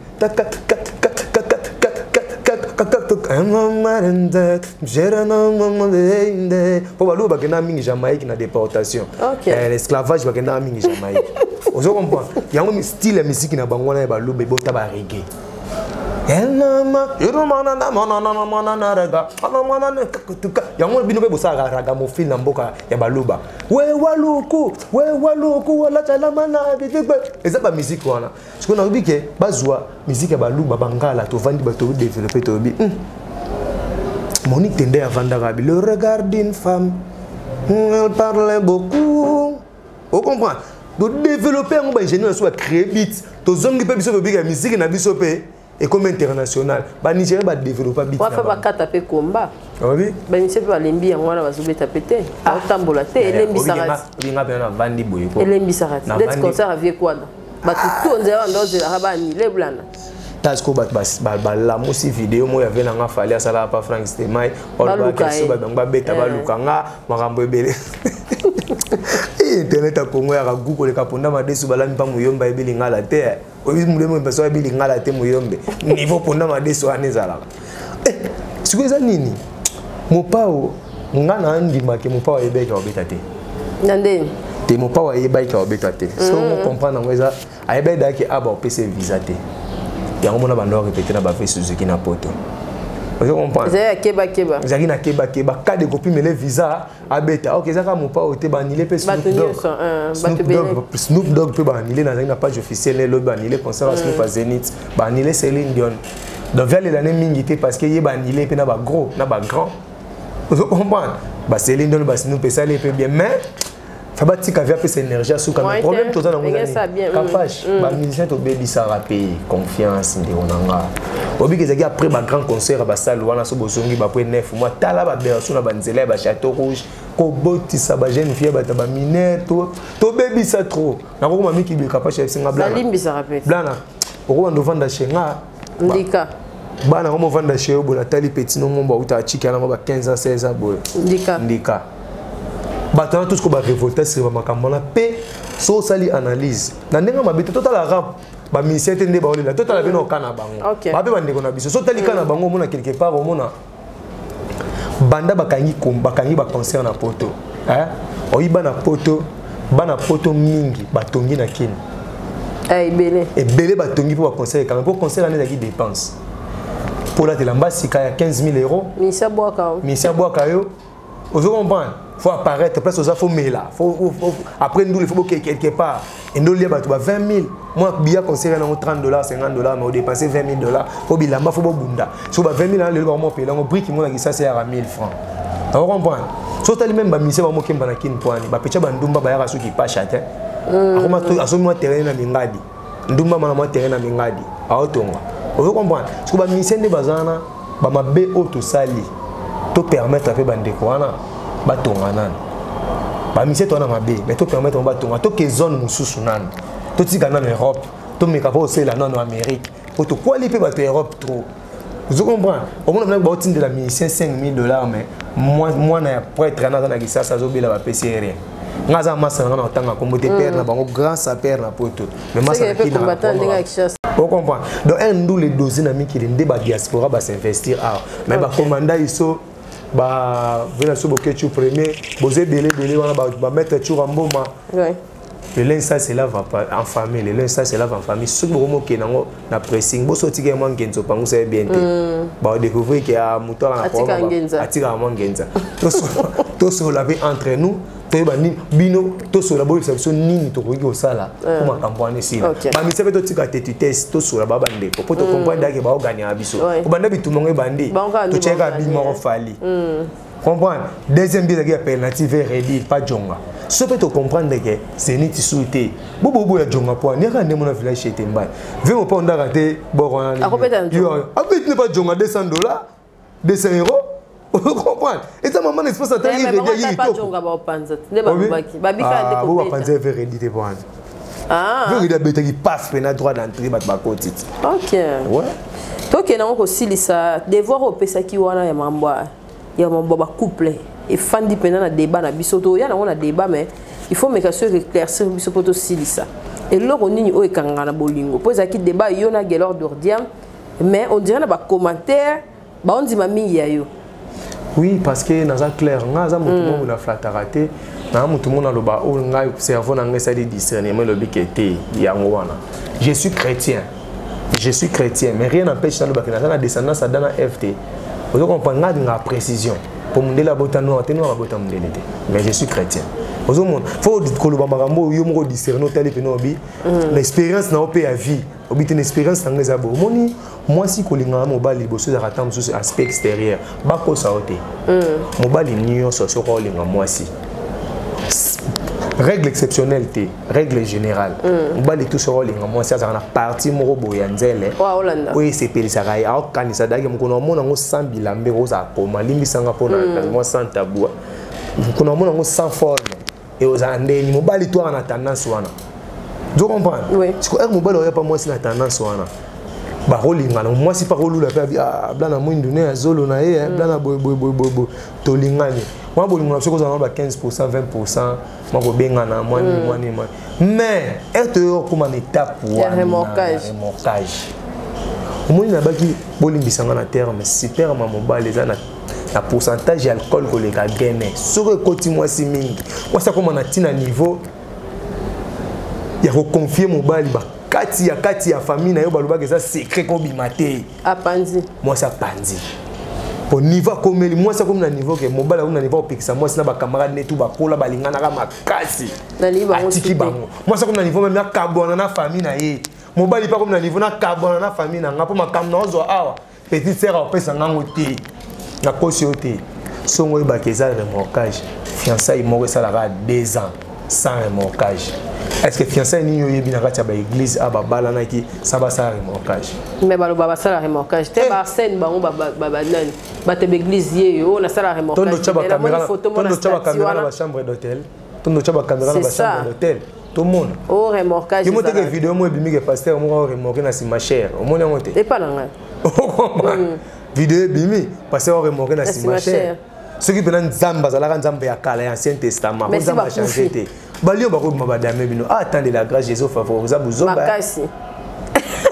Pour Baluba bakena mingi Jamaïque na déportation. L'esclavage bakena mingi Jamaïque. Vous comprenez? Il y a un style de musique na bangwana ba lube bota ba reggae. Enama, irumana na mana raga. Yango bino be bosa raga mo fil na mboka ya baluba. We waluku wala chala mana bitigbe. Eza ba musique wana. Ce qu'on a dit que bazwa musique ya baluba bangala to vandi ba to développer to bi. Monique tende à vendre le regard d'une femme. Elle parle beaucoup. Vous comprenez? De développer un ingénieur soit créer beat to zongi pe biso be musique na biso pe et comme international ba Nigeria ba développer beat wa fa ba kata pe komba oui ba mise pe alembi yango wana bazobeta pété atambola te elembi sarati binga pe na vandi boye ko elembi sarati det concert avec quoi ba tout on zera ndo zera ba ni le blana Tasco la musique vidéo moi avait na fallait à ça pas Frank Stemai on va que ça ba beta ba lukanga makambo ebele internet a Congo ya Google ka ponda madesu balami pa muyomba ebele ngala te obi mulemo mpeso ebele ngala te muyombe niveau ponda madesu anezala sikuza nini mopao ngana ndima ke mopao ebeka obeta te nande te mopao ebeka obeta te so on comprendre ngeza ayebeda ke aba opese visa te yango mona bando répéter na ba fait Suzuki na poto vous comprenez c'est keba zaki na keba cas de copie mais les visa abeta OK zaka mopao te banile pe Snoop Dogg pe banile na na page officielle lo banile concert Snoop à Zenith banile Céline Dion donc vers l'année mingi te parce que ye banile pe na ba gros na ba grand vous comprenez ba Céline Dion ba Snoop pe ça les pe bien mais Fabati qui avait fait cette énergie sous comme problème tout ça dans mon capage ba musicien to bebi ça rapper confiance ndi onanga obi que après ba grand concert ba salle wana so bosongi ba po 9 mois tala ba berso na banzela ba château rouge ko boti sa ba jeune fille ba ta ba mineur to bebi ça trop na ko mami ki bi capage singa blanc limbi ça rappelle blanc ko ndo vanda chenga ndika bana ko mo vanda chez obo na tali petit no ngomba uta chika na ba 15 ans 16 ans boy ndika batana tout ce qu'on va révolter sur makambo na pe so sali analyse na ndenga mabete total rap ba musicien tende ba olela total beno kana bango ba pe bande ko na biso so tali kana bango mona quelque part mona banda bakangi ba concert na poto oyiba na poto bana poto mingi batongi na kini ebele batongi pour concert quand même pour concert année qui dépense pour la telambasi kaya 15 000 euros misia boaka yo vous comprenez faut apparaître place aux faut mais là faut après nous il faut quelque part et nous lié ba 20 000 moi bien concert na $30 $50 mais on dépenser $20 000 faut bilamba faut bunda so ba 20 000 le ba mo payer ngo brique mo na ça c'est à 1000 francs vous comprenez so tali même ba mise ba mo kemba na kin poani ba pecha ba ndumba ba yaka so ki pasha te akoma to aso mo terrain na mingadi ndumba ma terrain na mingadi aotonga vous comprenez so ba mise ndi bazana ba mabe auto sali to permettre pe bandeko wana batonga nan ba mise to na mabe mais to permettre batonga to ke zone mususu nan to tika na Europe to meka po c'est la non Amérique pour to kwali pe bato Europe trop vous comprenez au moins ba otinde de la musicien $5 000 mais moi na prêtre na na kisa sa zo bela ba PCR rien ngaza masa na otanga kombo te père na bango grand sa père na poto mais masa na ki na vous comprenez donc un nous les dossiers na miki de ba diaspora ba s'investir mais ba commanda iso ba vena so bokechu premier bozé belé wana ba mettre tu ramboma le linge ça c'est là va pas en famille le linge ça c'est là va en famille ce que bomo ke nango na pressing bo so tike mo ngenzo pangu ça bien te ba découvrir que a muto na ko atika mo ngenza to so laver entre nous to ba ni bino to so la bo exception nini to ko sala ko makambo si ba mi sebe to tika test to so la ba bande ko to comprendre que ba o gagner abiso ko bande bitumongo bande to cheka bi mo fali comprendre deuxième biais qui alternative ready pas jonga ce peut te comprendre que c'est ni tisouté bobo ya jonga po ni ka ndemo na village chez Temba veut pas on rater borona yo avec ne pas jonga $200 200 euros vous comprenez et ta maman espace à taille ready pas jonga ba panza ne ba baki ba bika de ko panza ready te bon veut il a bête qui passe pena droit d'entrée ba côté OK ouais donc na ko silisa devoir au pesa ki wana ya mambwa ya mambo ba couple et fandi pendant na débat na bisoto ya na on a débat mais il faut me casser éclaircir bisoto silisa et là on nini o ekanga na bolingo poza ki débat yo na gelor d'ordiam mais on dirait na ba commentaire ba on dit mami ya yo oui parce que dans un clair ngaza mutu mo na flataraté na mutu mo na loba o ngai cerveau na ngai ça dit discernement le bikete yango wana je suis chrétien mais rien n'empêche na loba que na descendance dans la FT. Vous comprenez la précision. Pour me dire la beauté noire, mais je suis chrétien. Vous comprenez faut que le bambarambo yo discerner tel et nobi. L'expérience na opé à vie. Obite une expérience dans les abo. Moi si kolinga mobile liboso za ratam sur aspect extérieur. Ba ko sa oté. Mobile nyo so so kolinga moi si. Règle exceptionnelle, règle générale. On va les tous sur les moi ça na partie moro boyanzele. Oui, c'est peli ça rai. Alors quand ça dagi mkono mona ngo 100 bilambe roza koma limbi sanga pona moi sans tabou. Mkono mona ngo sans forme. Et aux andé ni mobali toi na tendance wana. Tu comprends? Oui. Parce que mobile aurait pas moi si na tendance wana. bakolingana moi si pas kolula pe blana mwindu ne azolo na ye blana boy tolingani moi bolingana soko za ba 15% 20% moi ko bengana moi ni mais RTO comme en étape ya remorquage omoni na baki bolimbisanga na terre mais super mobile les na pourcentage d'alcool que les gars gagnent soko ekoti moi si mingi moi ça comme on a tina niveau ya ko confier mobile ba kati ya famille na yo baloba que ça secret ko bimate apanzi moi ça panzi au niveau comme moi ça comme na niveau que mobile na niveau pixel moi sina ba camarade netu ba kola balingana ka makasi na liba bango moi ça comme na niveau même na carbone na famille na ye mobile pas comme na niveau na carbone na famille na ngapo makam na ozo awa petite sœur a pesa ngango te na kosioté songo ba que ça remorquage fiançailles mo ça la 2 ans sans remorquage. Est-ce que fiançailles ni yo yebi na kati ba église aba bala na ki ça va ça remorquage? Mais balo baba ça la remorquage. Te ba scène bango baba nani. Ba te église yo na ça la remorquage. Tondo chaba caméra na ba chambre d'hôtel. Tondo chaba caméra na ba chambre d'hôtel. Tout le monde. Oh remorquage. Ki moto ke vidéo mo bimi ke pasteur mo remorquer na si ma chère. O moni ngote. Et pas là. Vidéo bimi pasteur remorquer na si ma chère. Ce qui peut nzamba za la nzamba ya kala ancien testament. Ko nzamba changer te. Balio bako mabadame bino attendez la grâce Jésus favorisa buzomba makasi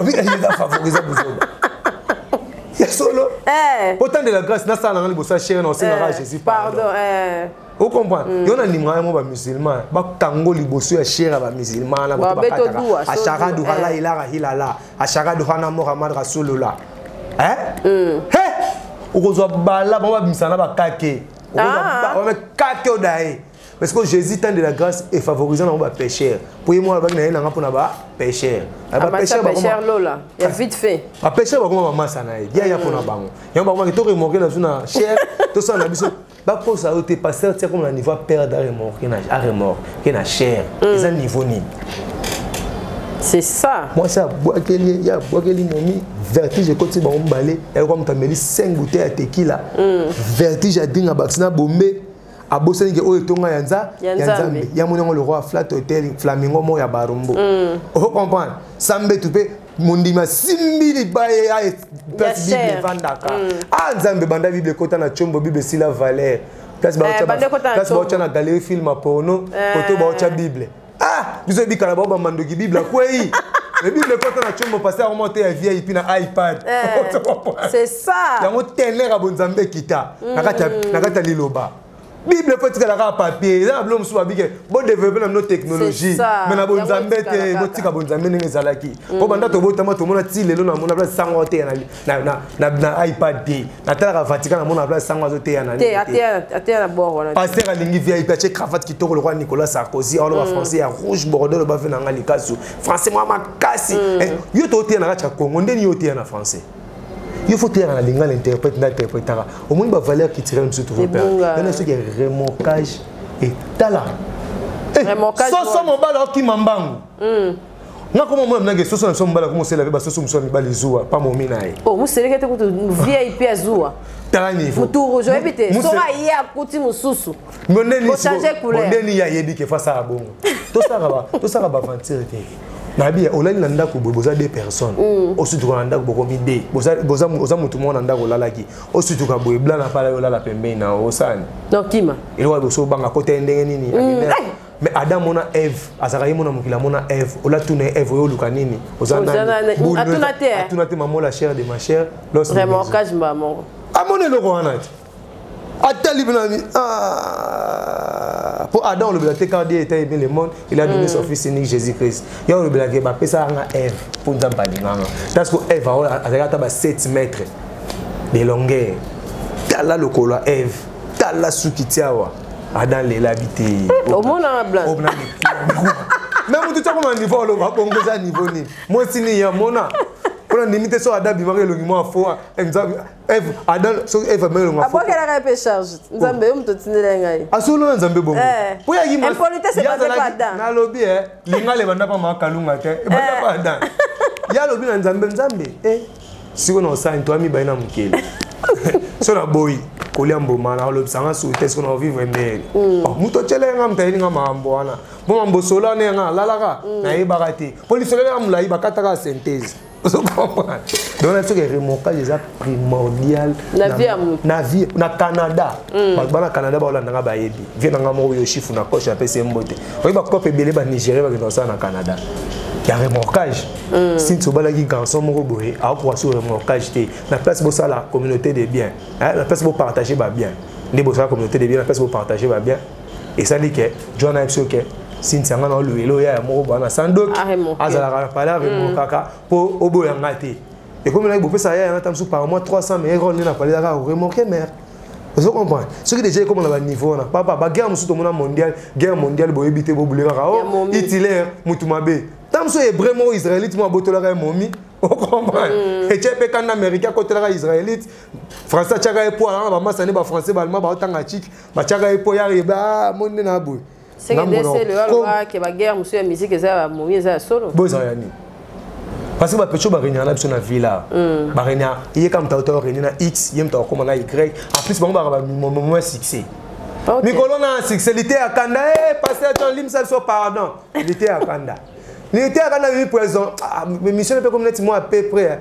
obi Jésus favorisa buzomba ya solo autant de la grâce na ça na libosa cher na osena Jésus pardon vous comprenez yona ndimwa mo ba musulman ba tango liboso ya cher ba musulman na ba kata ashara du hala ila hilala ashara du hana Muhammad rasulullah ukozwa bala ba misana ba kake ukozwa ba kake odae. Parce que Jésus tend de la grâce et favorisant les pécheurs. Pour moi, il y a un pécheur. Pécheur lola, il y a vite fait. Un pécheur va comment maman sanaï. Il y a pour na bango. Il y a un moment qui tourne remorqué dans une chair. Tout ça na biso. Ba pour ça te passer c'est comme le niveau perdre remorqué na remorque, qui na chair. C'est un niveau ni. C'est ça. Moi ça boakeli ya boakeli momi vertige côté ba ombalé. Elle comme tameli 5 bouteilles à tequila. Vertige a dinga baxina bombe. A bosser que o etonga yanza yanzambe ya monongo le roi flat hotel flamingo mo ya barumbo o comprendre sambe tupe mondima simbili baye ya place bible vandaka nzambe banda bible kota na chombo bible sila valeur place ba ocha na galerie film porno koto ba ocha bible biso bikala ba mandoki bible kwei le bible kota na chombo passer à remonter à vieille puis na iPad c'est ça yango tener a bonzambe kita nakata liloba Bible faut que la papier là blom so abike bon développer notre technologie mais na bonzambe te botika bonzambe ninga zalaki ko banda to botama to mona ti lelo na mona place sango te na iPad te na tala Vatican na mona place sango zo te na te na bord wana pasteur alingi VIP ache cravate kitoko le roi Nicolas Sarkozy on va français ya rouge bordeaux le ba fe na ngali kasu français moi makasi yo to te na cha Congo ndeni yo te na français. Il faut dire à la langue l'interprète d'interprétera. Au moins, il va valeur qui tire un petit peu. Il y a un truc de remorquage et talent. Remorquage. Ça, mon bal qui m'embang. Non, comment moi, je suis son bal, comment c'est la vie, parce que je suis bal zoua, pas mon minaï. Oh, vous savez que tu es VIP à zoua. Talani. Vous tourez, je vais éviter. Sora hier, côté mon sousou. Mon nez, faut changer couleur. Mon nez, il y a dit que face à bon. Tout ça va avancer. Nabi olali na ndako boza 2 personnes osutu na ndako bokomi de boza mutu mona ndako lalaki osutu ka boye bla na pala yo lala pembeni na osani donc kima ele wa boso banga kote ndenge nini mais Adam mona Eve azaka yimona mukila mona Eve ola tuna Eve yo luka nini ozana atuna te maman la chair de ma chair l'os remorquage maman amone loko wana Atali Benami. Pour Adam, le blâté quand Dieu était bien le monde, il a donné son fils unique Jésus-Christ. Il a le blâté, il a fait ça à Ève pour nous embêter. Parce que Ève a 7 mètres de longueur. Tala le colo Ève, tala soukitiawa. Adam l'habité. Au monde en blanc. Même tout ça comme un niveau, on va pas un niveau ni. Moi si ni ya mona. On a limité sur Adam bimare longement faux. Eve Adam so Eve me longement faux. Après qu'elle a fait charge. Nzambe yo mtotinela ngai. Asolo nzambe bongo. Pour ya ki impolité c'est pas Adam. Na lobby linga le banda pa makalunga te. Banda pa Adam. Ya lobby na nzambe siko na osani to ami baina mukele. So na boy. Koliambo mana le sanga souhaiter ce qu'on va vivre mais muto tchelenga mtayininga mambo wana bon mambo sola nenga lalaka na ibarate police sola mula ibakataka synthèse donc là ce que remorquage est primordial na vie na Canada ba Canada ba olanda ba yebi vient nga mo yo chifu na coche na pese mbote oyiba kope belé ba Nigeria ba dans ça na Canada il y a remorquage si tu balagi garçon moko boye a pour sur remorquage té la place bo ça la communauté des biens la place bo partager ba bien ndi bo ça la communauté des biens la place bo partager ba bien et ça dit que John a que si tu as un loup ya moko bana sandok azala parler avec mon kaka pour obo ya ngate et comme là il ça ya na tamsu par mois 300 mais on n'a pas la remorquer mère vous comprenez ce qui déjà comme on a niveau na papa ba guerre musu to mona mondial bo ebité bo bulera o Hitler mutumabe tamsu hébreu israélite mo botola ka momi vous comprenez et tu peux quand américain côté la israélite français tchaka e po na ba masane ba français ba allemand ba otanga chic ba tchaka e po ya ba monde na boy c'est que c'est le roi qui va guerre monsieur musique ça momi ça solo bo ça yani parce que ba pecho ba réunion na biso na villa ba réunion il comme ta auteur réunion na x yem ta comme na y en plus ba moment succès Mikolo na succès lité à Kanda pasteur John Lim ça so pardon lité à Kanda lité à Kanda oui présent mais mission peu comme net moi à peu près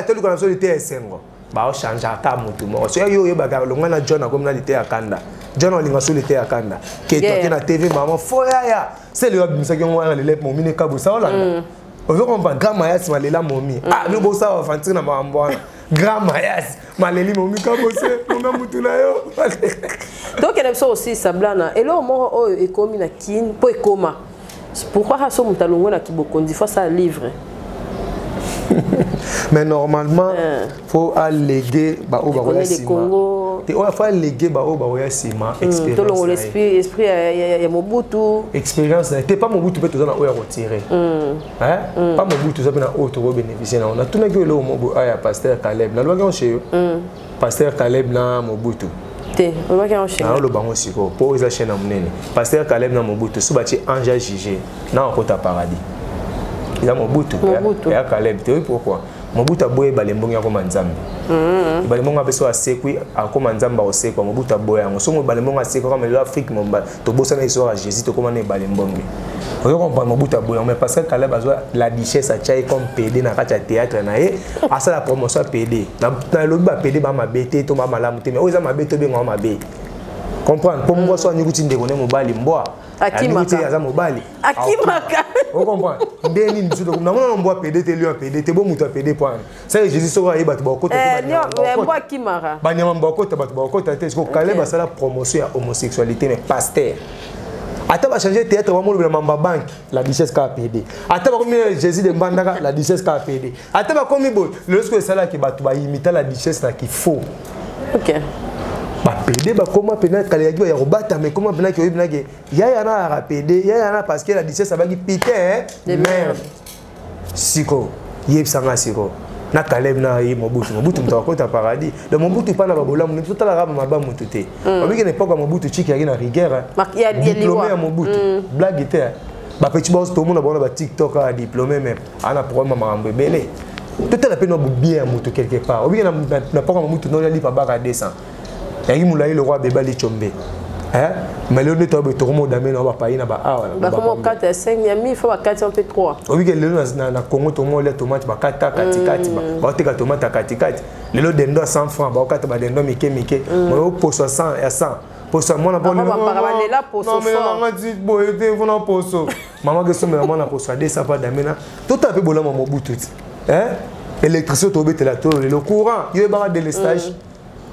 tout le connaissance lité à Sengo ba o changer ta mutu mo so yo ba ga longa na John comme na lité à Kanda John olinga so lité à Kanda qui est na TV maman foya c'est le misa qui on le mon mine kabu ça Hollande on comprend grand mayas malela momi nous bo ça aventure na mambo grand mayas maleli momi kabu c'est on a mutu na yo donc il y a aussi sablana et là on est comme na kin po ekoma pourquoi ça son mutalongo na kibokondi faut ça livre mais normalement faut alléguer ba o ba ko sima te o faut alléguer ba o ba o sima expérience esprit ya Mobutu expérience t'es pas Mobutu peut toujours na o ya retirer hein pas Mobutu ça na o to bénéficier na on a tout na que le Mobutu aya pasteur Caleb na loi chez eux pasteur Caleb na Mobutu te loi ka chez na lo bango siko po isa chaîne na munene pasteur Caleb na Mobutu subati anja jugé na ko ta paradis il a Mobutu et à Caleb tu vois pourquoi Mobutu a boye balembongi ya koma nzambe balembongi apeso asekwi akoma nzamba osekwa Mobutu a boye yango songo balembongi asekwa comme l'Afrique momba to bosana histoire à Jésus to koma na balembongi on comprend Mobutu a boye mais parce que Caleb a la richesse a tchai comme PD na kati théâtre na ye à ça la promotion PD na lobi ba PD ba mabete to ba malamu te mais oza mabete be ngwa mabe comprendre pour moi so nyukuti ndeko ne mobali mboa akimaka aza mobali akimaka on comprend ndeni nsudo na mona mboa PD te lui PD te bo mutu PD point ça Jésus so ba yeba to ba okota mboa akimaka ba nyama mboa okota ba okota te ko Caleb ça la promotion ya homosexualité mais pasteur ata ba changer théâtre ba molo mamba bank la duchesse ka PD ata ba komi Jésus de Mbandaka la duchesse ka PD ata ba komi bo lorsque ça là ki ba to ba imiter la duchesse là qui faux OK ba PD ba comment peut-être kale ya robata mais comment peut-être que binaki ya na PD ya na parce que la duchesse ba ki pité merde siko yeb sanga siko na Caleb na yi Mobutu mta ko ta paradis le Mobutu pa na ba bola mu tout la raba maba mutu te ba bi ke n'époque Mobutu chiki ya na rigueur diplômé à Mobutu blague était ba petit boss tout monde ba TikTok a diplômé même ana problème mambo belé tout la peine bien mutu quelque part obi na pas Mobutu non li pa ba 200 yaki mulai le roi beba li chombe hein mais le neto be to mo dame na ba paina ba awa ba comment 4 à 5 ya mi faut ba 4 on peut 3 obi ke le na Congo to mo le tomate ba kata katikati ba teka tomate katikati le lo dendo 100 francs ba kata ba dendo mike mo po 100 à 100 po so mo na bon là po so non mais dit bo ete vona po so maman ke so me na po so de ça pas dame na tout a pe bola mo Mobutu hein électricité to betela to le courant yo ba de l'estage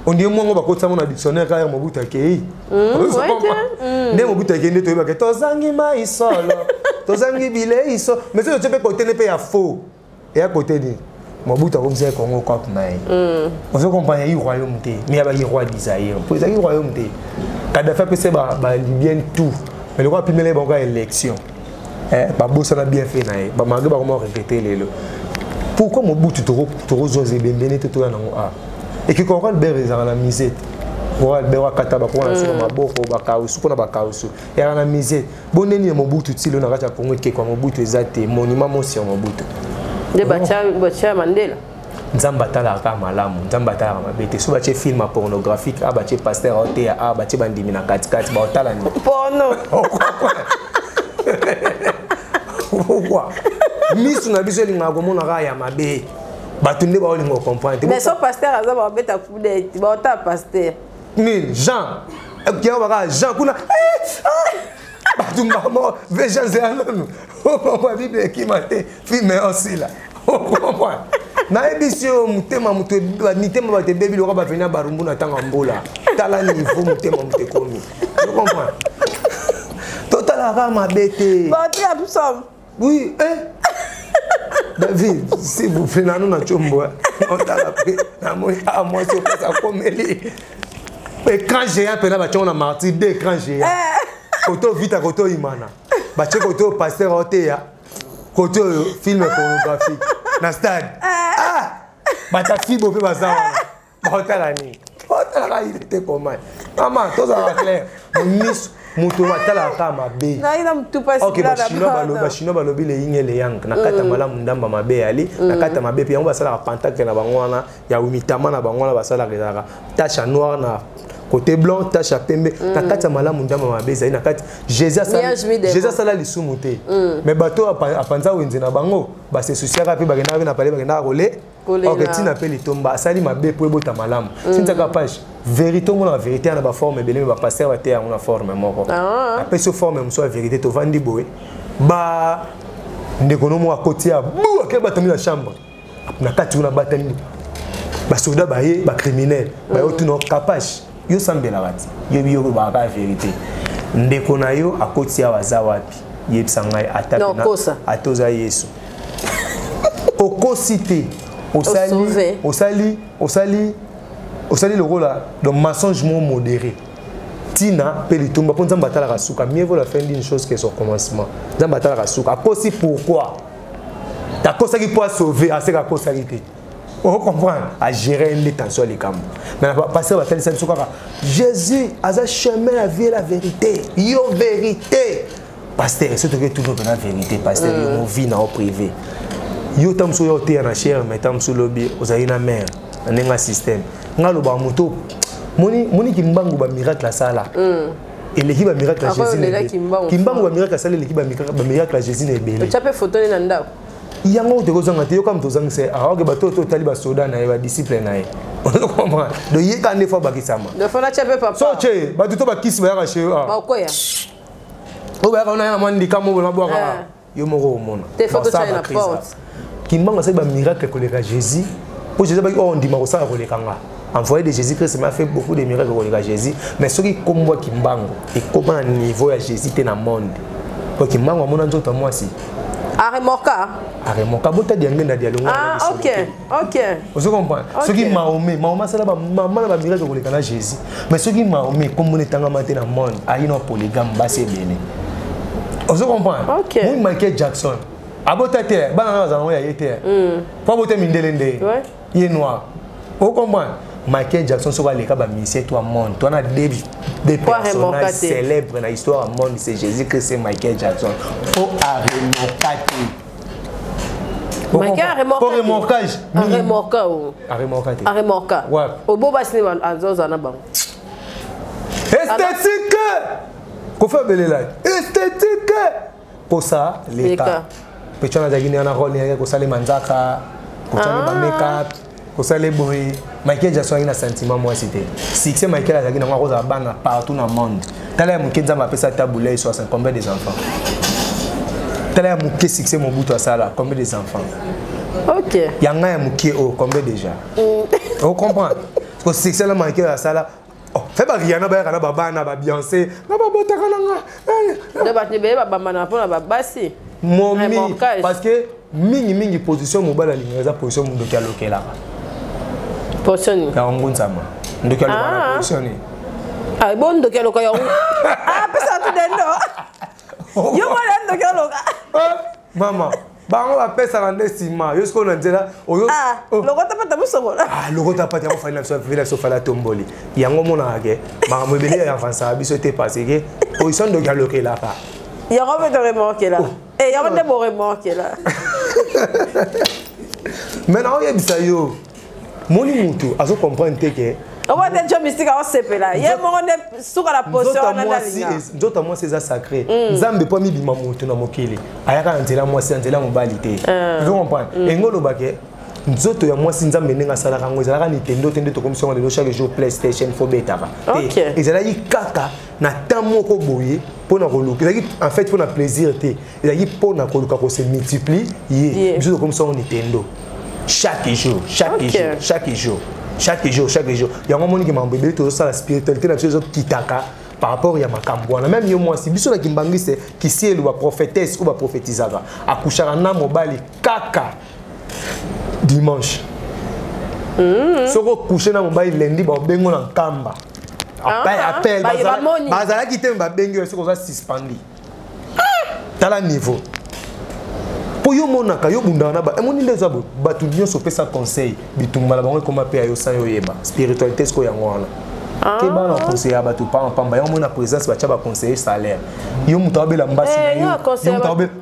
on dit moi on va côté ça mon dictionnaire car Mobutu akei ne Mobutu akei ne to ba ke tozangi mai solo tozangi bile iso mais ça tu peux côté ne pe ya faux et à côté ni Mobutu comme ça Congo cap mai on se comprend il royaume té mais il y a roi d'Isaïe pour ça il royaume té Kadhafi peut c'est ba libyen tout mais le roi primé les bon élection ba bossa na bien fait na ba malgré ba comment regretter les pourquoi Mobutu to zoze bembene to na ngo et qui comprend bien les la misette pour le bewa kataba pour na suma maboko bakausu pour na bakausu et na misette boneni Mobutu tilo na kata Congo ke kwa Mobutu ezate monument mo sur Mobutu de bacha Mandela nzamba talaka malamu nzamba talaka mabete so bache film pornographique a bache pasteur ote a bache bandimi na katikati ba otala ni porno pourquoi misu na biso linga komona ka ya mabe batunde ba olingo comprendre mais so pasteur aza ba beta kudeti ba ota pasteur ni Jean kia ba Jean kuna batumba mo vejan zelano on bible qui mate film aussi là on comprend na édition mutema mutu mitema ba te bebi lo ba venir barumbu na tanga mbola tala niveau mutema mute komi tu comprends total ara mabete ba tu absorbe oui David s'il vous plaît na na chombo on tala pe na moi à moi c'est ça comme eli écran géant pena ba chona marti deux écran géant koto vita koto imana ba che koto pasteur oteya koto film pornographique na stade bata fibo pe bazawa hotela ni hotela il était comment maman tout ça clair miss mutu matala kama be na ina mtu pasi OK bashino balobi le ingele yang na kata malamu ndamba mabe ali na kata mabe pe yango basala pentacle na bangwana ya umitama na bangwana basala rezaka tache noire na côté blanc tache pembe na kata malamu ndamba mabe za na kata Jésus sala lisumu te mais bato apanza wenze na bango ba se souciaka pe bagenda na pale bagenda rolé OK tina pe litomba sali mabe po ebota malamu sinzaka page vérité mon la vérité na ba forme belé ba passer ba te ya una forme moko après ce forme mo so vérité to vandi boy ba ndeko no mo akoti ya bu ke batami na chambre na kati una batani ba soda ba ye ba criminel ba yo tuno capage yo sambela bati yo ba ka vérité ndeko na yo akoti ya waza wapi yebsangai atapena atoza Yesu okosité osali le rôle de mensongement modéré tina pelitumba pour nzamba tala kasuka mieux vaut la fin d'une chose que son commencement nzamba tala kasuka akosi pourquoi ta kosa qui peut sauver à ce ka kosa qui on comprend à gérer les tensions les camps mais passer va telle scène soukaka Jésus a un chemin la vie et la vérité yo vérité pasteur c'est que tout dans la vérité pasteur yo vie na au privé yo tamso yo te na cher mais tamso lobby ozaina mère nenga système ngalo ba moto moni kimbangu ba miracle sala et l'équipe ba miracle Jésus kimbangu ba miracle sala l'équipe ba miracle Jésus ne belé tu as fait photo ni ndako yango te kozanga te yo comme tozanga c'est alors que bato to tali ba soda na ba disciple na ye on comprend de yeka ne fois bakisama de fois na tu as fait papa so che bato to bakisi ba ya chez ba koya o ba ka na mandi kamo na bwa yo moko mona te photo tu na porte kimbangu c'est ba miracle ko le Jésus pour Jésus ba on dit ma ko ça ko le kanga envoyé de Jésus-Christ m'a fait beaucoup de miracles pour Jésus mais ce qui comme moi kimbangu et comment niveau ya Jésus te na monde pour kimbangu mona nzoto moi si Aremoka bota diangenda dialonga OK vous comprenez ce qui Mahomet c'est là maman la miracle ko le kana Jésus mais ce qui Mahomet comme on est en matin dans monde ayi no polygame ba c'est bien vous comprenez moi Michael Jackson abota te bana za ya yete pas bote mindelende il est noir vous comprenez Michael Jackson sera les cas ministère toi monde toi on a des personnages célèbres dans l'histoire monde c'est Jésus que c'est Michael Jackson pour remorquage au beau bassin azoza na bango esthétique ko fait belé là esthétique pour ça l'état petona dagini na rôle ya ko sale manzaka ko tana ba make-up ko sale boy Michael Jackson a un sentiment moi c'était succès Michael a na ko za bana partout dans le monde tala mu kenza ma pesa taboulé 60 combien des enfants tala mu ke succès mon bout ça là combien des enfants OK yanga ya mu ke o combien déjà on comprend que succès là Michael ça là fait ba Rihanna ba kana ba bana ba Beyoncé na ba bota kana de ba te be ba bamana pour ba basi momi parce que mingi position mobile la position ndo kia lokela position ya ngunzama ndo kia lokela position ah bon ndo kia lokela pesa tu dendo yo mwana ndo kia lokela mama bango ba pesa na ndesima yo siko na nzela oyo lokota pata musokola lokota pata ko fana so vila so fala tomboli yango mona ke mama mobile ya avancer biso te parce que position ndo kia lokela pa il y aura de remarquer là et il y aura de beaux remarquer là Maintenant, il y a des gens qui ont compris que on va dire mystique à OCP là. Il y a mon sur la position d'autres moi c'est ça sacré. Nzambe pas mi bima moto na mokele. Ayaka nzela moi c'est nzela mobilité. Vous comprenez? Et ngolo baké nzoto ya moi si nzambe nenga sala kango ezala Nintendo tende to comme sur de chaque jour PlayStation fo beta ba. Et ezala yi kaka na tamo ko boye pour na koluka. En fait pour na plaisir té. Ezala yi pour na koluka ko se multiplie yi. Juste comme ça Nintendo. Chaque jour. Chaque jour. Il y a un moment qui m'a embêté, tout ça, la spiritualité, la chose qui t'aca par rapport à ma camboine. Même moi, si biso la kimbangi c'est qui c'est le prophétesse ou la prophétisaga. Akushara na mobali kaka dimanche. Soko coucher na mobali lundi ba bengo na kamba. Appel bazala qui t'aime ba bengo c'est comme ça suspendu. Tala niveau. Pour yo monaka yo bundana ba emoni lezo batu nyonso pesa conseil bitumba la bango koma pe ayo sa yo yeba spiritualité sko yango wana ke ba na conseiller batu pamba yo mona présence ba chaba conseiller salaire yo muto abela mbasi na yo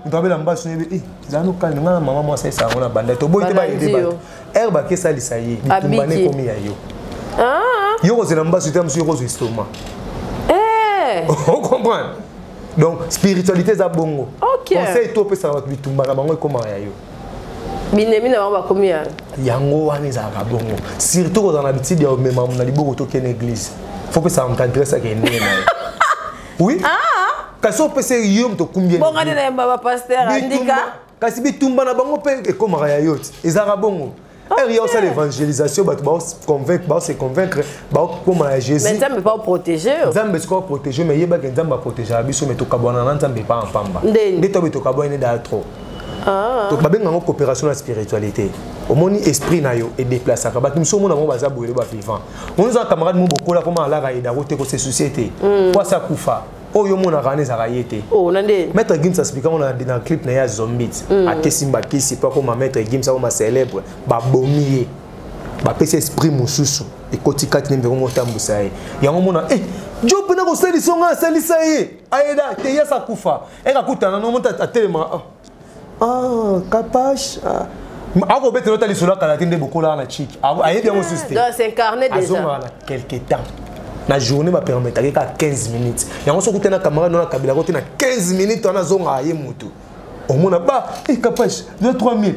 muto abela mbasi na zano kali ngana mama moi ça ngona banda to boy te ba yede ba herba ke salisa yi bitumba ne komi ya yo yo ko zela mbasi te amsu ko zo istoma on comprend. Donc spiritualité za bongo. Conseil to pesa ba bitumba ka bango ekoma ya yo. Binemi na ba komia. Yango wana za ka bongo. Surtout ko za na bitidi ya mema na liboko to ken église. Faut que ça encadrer ça ke nene na. Oui? Kaso pesa yom to kumbien. Bonga na ba pasteur andika. Kasi bitumba na bango pe ekoma ya yo. Ezara bongo. Il y a aussi l'évangélisation, se convaincre, comment Jésus. Mais Nzambe pas protéger. Nzambe est protéger, mais il y a Nzambe protéger. Abiso mais to kabona Nzambe pas en pamba. Ndé to to kabona da trop. Donc ba benga coopération la spiritualité. Au moni esprit na yo et déplacer ka ba tumso mona mo baza boyelo ba vivant. On nous a camarade mo bokola comment ala ga ida rote ko se société. Kwa sa kufa. Oh yo mona rane za yete. Oh nande. Maître Gims explique on a dans clip na ya Zombit. A Kesimba Kisi pas comme Maître Gims ça on célèbre ba bomier. Ba pese esprit mususu e kotika tine mbeko motambusa ye. Ya mona Job na ko seli songa salisa ye. Aida te ya sa kufa. E ka kutana no monta atelema. Capache. Ako bete nota lisula kala tinde bokola na chiki. Aye bien mo susté. Donc c'est incarné déjà. Azonga quelque temps. La journée va permettre à 15 minutes. Il y a un seul camarade dans la cabine, 15 minutes, on a zonga à Yemutu. Au moins, bah, capable de 3000.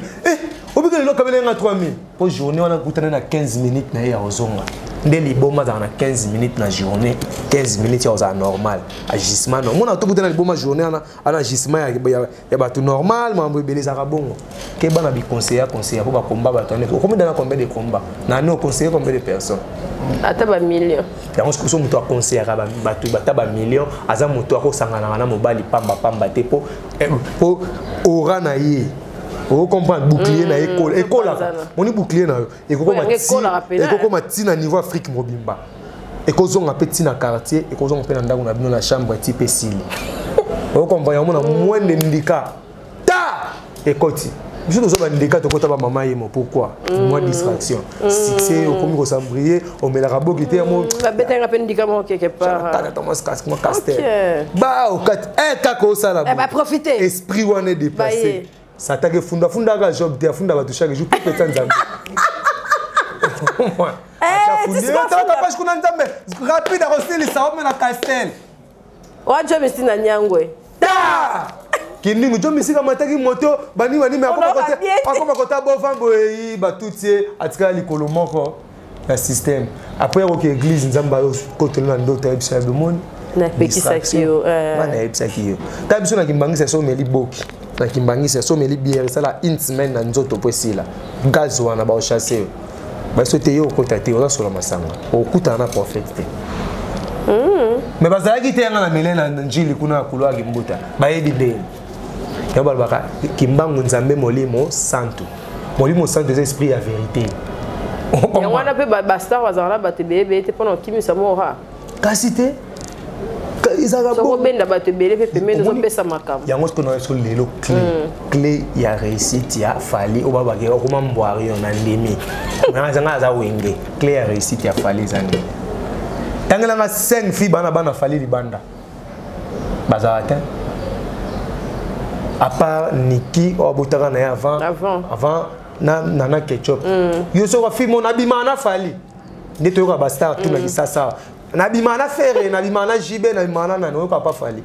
Au bout de la cabine, on a 3000. Pour journée, on a 15 minutes, on a zonga. Dès les bombes, on a 15 minutes dans la journée. 15 minutes, c'est normal. Agissement, on a tout le temps la journée, on a agissement, il y a tout normal, mais on a des arabons. Quel bon avis conseiller pour combat bâtonner. Combien dans combien de combats? Nous conseillons combien de personnes? Ataba million. Yango so muto conseiller batu bataba million aza muto ko sangana na mobali pamba te po ora na ye. Vous comprenez bouclier na école on bouclier na eko matina niveau Afrique mobimba. Eko zonga petit na quartier eko zonga pe na ndako na bino na chambre type sili. Vous comprenez on a moins de ndika. Ta ekoti. Je ne sais pas si tu as maman et pourquoi moins distraction. Succès, au commis au sambrier, au mélarabo qui était à mon. La bête est un peu médicament quelque part. Bah, au 4, kako ça là. Elle va profiter. Esprit ou on est déplacé. Ça t'a fait funda la job, tu as funda va toucher chaque jour. Tout le temps Nzambe. Rapide à rester les savons na castel. Wa job est na nyangwe. Kindi mujo misika mataki moto bani me akoma kota bova boyi batutie atika likolo moko la système après OK église nzamba kote na ndota ebisa be mon na pekisa kiyo na ebisa kiyo tabiso na kimbangisa so meli boki na kimbangisa so meli bière ça la une semaine na nzoto posila gaz wana ba chasser ba sote yo kota te oza sur masanga okuta na prophète mais bazaki te nga na melena njili kuna kulwa kimbuta ba yedi de Yabalbaka Kimbangu Nzambe Molimo Santo. Molimo Santo des esprits à vérité. Et on a peu basta wazala batebebe te pendant kimi samora. Kasite Izaka bo benda batebele pe pemé nous pesa makam. Yango ce qu'on a sur lelo clé ya réussite ya fali obaba ke okuma mbwari on andemi. Na zanga za wenge clé ya réussite ya fali zani. Tangela nga 5 filles bana fali libanda. Bazawata. À part Niki ou Aboutara avant na ketchup yo so film on abima na fali neto ka basta tout na kisasa na bima na faire na bima na jibe na bima na no ka pas fali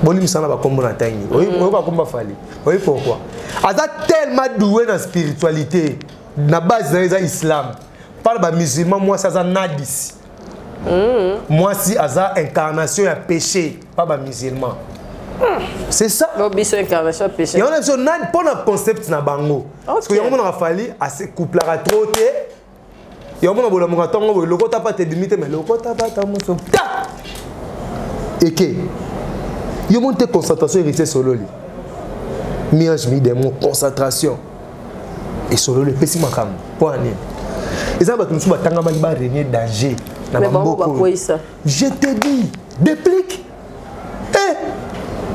boni misana ba kombo na tangi oyi ka komba fali oyi pourquoi aza tellement doué dans spiritualité na base na islam par ba musulman moi ça za nadis moi si aza incarnation ya péché pas ba musulman. C'est ça. L'obéissance incarnation péché. Il y a un pour le concept na bango. Parce que y a un fallu à se coupler à trop té. Il y a un bon mon attend le côté pas te limiter mais le côté pas ta mon son. Et que il y a monté concentration hérité solo li. Miage mi des mots concentration. Et solo le pessi makam. Point ni. Et ça va tout ba tanga ba régner danger na bango. Je te dis, déplique.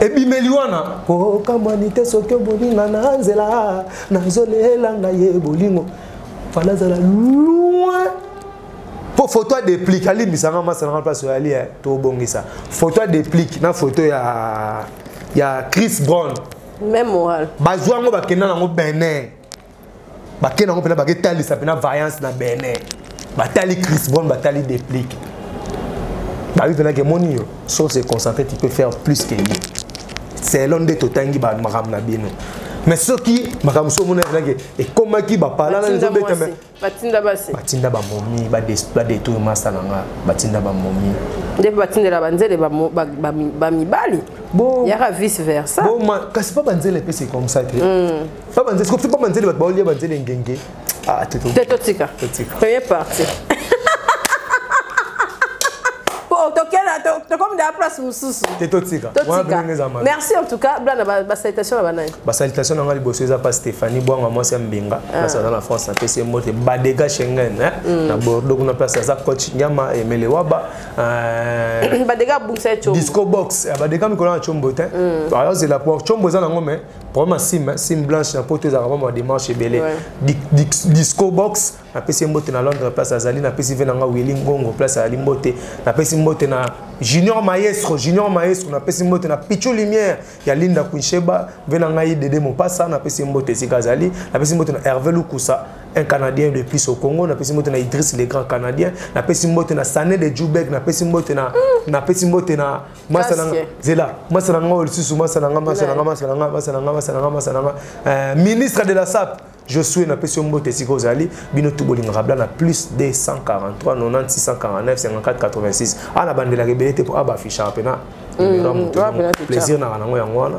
Et puis Meliwana, oh kamanite soke bolinga na nzela na zolela ngaye bolingo fala zala loin pour photo déplique ali misanga masanga place ali to bongisa photo déplique na photo ya Chris Brown même moral bazwango bakenda nango Benin bakenda ngo pena baketali sa pena variance na Benin batali Chris Brown batali déplique bah oui pena que moni yo sur se concentrer tu peux faire plus que lui. C'est l'un des totangi ba makam na bino mais ce qui makam so mona et comment qui ba pala na nzobe teme batinda basi batinda ba momi ba détruire masalanga batinda ba momi de batinda la banzele ba mibali bon il y a vice versa bon kasi pas banzele pe c'est comme ça pas banzele c'est pas banzele ba olia banzele ngenge ah tetotika première partie comme de la place mususu. Merci en tout cas. Ba salutation la banane. Ba salutation na ngali bosso eza pas Stéphanie Boanga moi c'est Mbinga. Place dans la France na PC mote Badega Schengen na Bordeaux na place za coach Nyama et Melewaba. Badega bungsa chombo. Disco box. Badega mikolo na chombo te. Alors c'est la pour chombo za nango mais pour sim blanche na pote za vraiment démarche belé. Disco box na PC mote na Londres place Azali na PC venanga Willy Ngongo place Ali Mbote na PC mote na Junior Maestro na pesi mbote na Pichu Lumière ya Linda Kunsheba venanga yi Dede Mopassa na pesi mbote Zikazali na pesi mbote na Hervé Lukusa un Canadien de plus au Congo na pesi mbote na Idriss le grand Canadien na pesi mbote na Sané de Djoubek na pesi mbote na pesi mbote na Masananga Zela Masananga Olsusu Masananga ministre de la SAP je suis na pesi mbote Sikozali bino tubolinga rabla na plus de 143 90 649 54 86 ana bandela rebelete pour aba afficher apena plaisir na nango yangwana.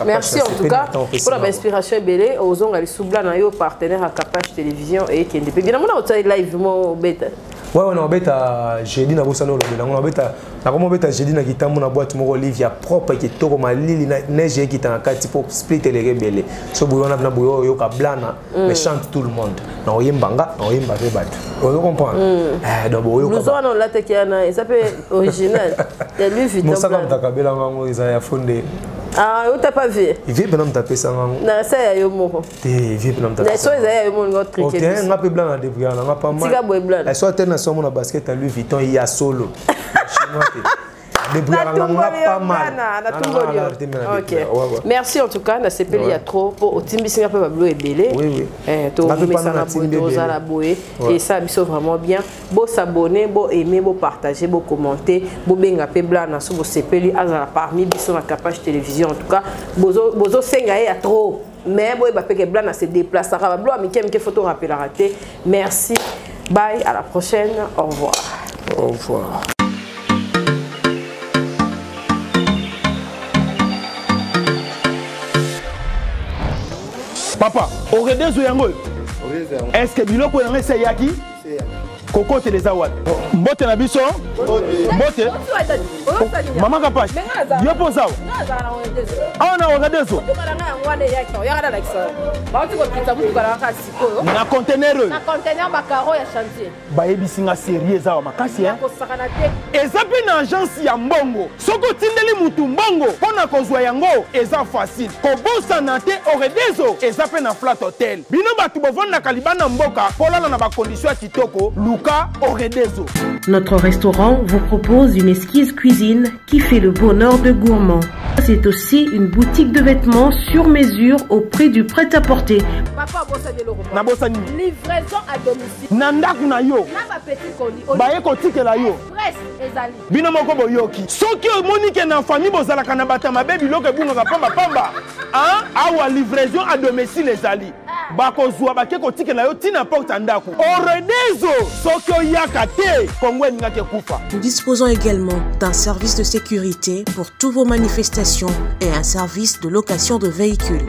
Merci en tout cas pour l'inspiration belé aux ongali soubla na yo partenaire à Capache Télévision et qui est bien mon autre live mo beta. Ouais on beta jeudi na bosano lo na beta na comme beta jeudi na kitambo na boîte moko livre propre qui toko malili na neige qui ta kati pour split les rebelles so boyo na boyo yo ka blana mais chante tout le monde na oyembanga na oyemba pe batu on comprend donc boyo nous on la te qui ana ça peut original et lui vite mon salam takabela ngango isa ya fondé. Ah, où t'as pas vu? Il vient de taper ça. Non, ça y a eu mon. Il vient de taper. Les choses y a eu mon autre truc. Ok, on a peu blanc à débrouiller, on a pas mal. Tika boy blanc. Elle soit tellement sur mon basket à Louis Vuitton, il y a solo. Ok. Merci en tout cas. Il y a trop pour Otimbisi peu bleu et belé. Oui. Et ça c'est vraiment bien. Beau s'abonner, beau aimer, beau partager, beau commenter, beau benga pe blanc na so sepeli azala parmi biso na Capache Télévision en tout cas. Bozo senga ya trop. Mais boy ba peke blanc na se déplacer ra blanc mi kem ke photo rappel raté. Merci. Bye, à la prochaine. Au revoir. Au revoir. Papa, au redezo yango. Est-ce que biloko yango c'est yaki? Koko teleza wat. Mbote na biso? Mbote. Mama Capache. Yo posa. Ah na redezo. Na conteneur. Na conteneur bakaro ya chantier. Ba yebisinga sérieux za makasi hein. Eza pe na agence ya mbongo. Soko tindeli mutu mbongo pona kozwa yango eza facile. Kobosa na te au redezo eza pe na flat hotel. Bino batu bovanda kalibana mboka polala na ba condition ya kitoko. Notre restaurant vous propose une esquisse cuisine qui fait le bonheur de gourmands. C'est aussi une boutique de vêtements sur mesure au prix du prêt-à-porter. Papa, na bosani livraison à domicile. Nandaku na yo. Na ba petit colis. Baye ko tikela yo. Express ezali. Bino moko boyoki. Soki omoni ke na famille bozalaka na batama bebi biloko ebungaka pamba. Hein? Awa livraison à domicile ezali. Bakozwa bake ko tikela yo tina porte ndaku. Oredezo soki oyaka te Kongo ngake kufa. Nous disposons également d'un service de sécurité pour toutes vos manifestations et un service de location de véhicules.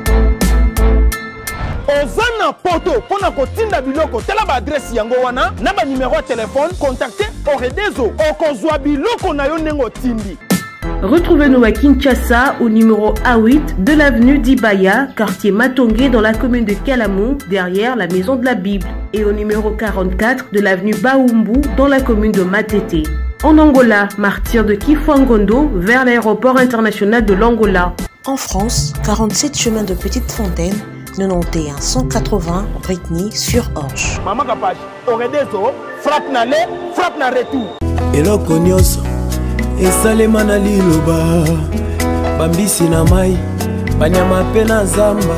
Ozana poto pona kotinda biloko tela ba adresse yango wana na ba numéro de téléphone contactez Oredezo okozwa biloko na yo nengo tindi. Retrouvez-nous à Kinshasa au numéro A8 de l'avenue d'Ibaya, quartier Matongé dans la commune de Kalamou, derrière la maison de la Bible, et au numéro 44 de l'avenue Baoumbu dans la commune de Matete. En Angola, martyr de Kifuangondo vers l'aéroport international de l'Angola. En France, 47 chemin de Petite Fontaine, 91 180 Brittany-sur-Orge. Maman Kapache, Oredezo, frappe na le, frappe na retour. Eloko nyonso esalema na liloba bambisi na mai banyama pe na zamba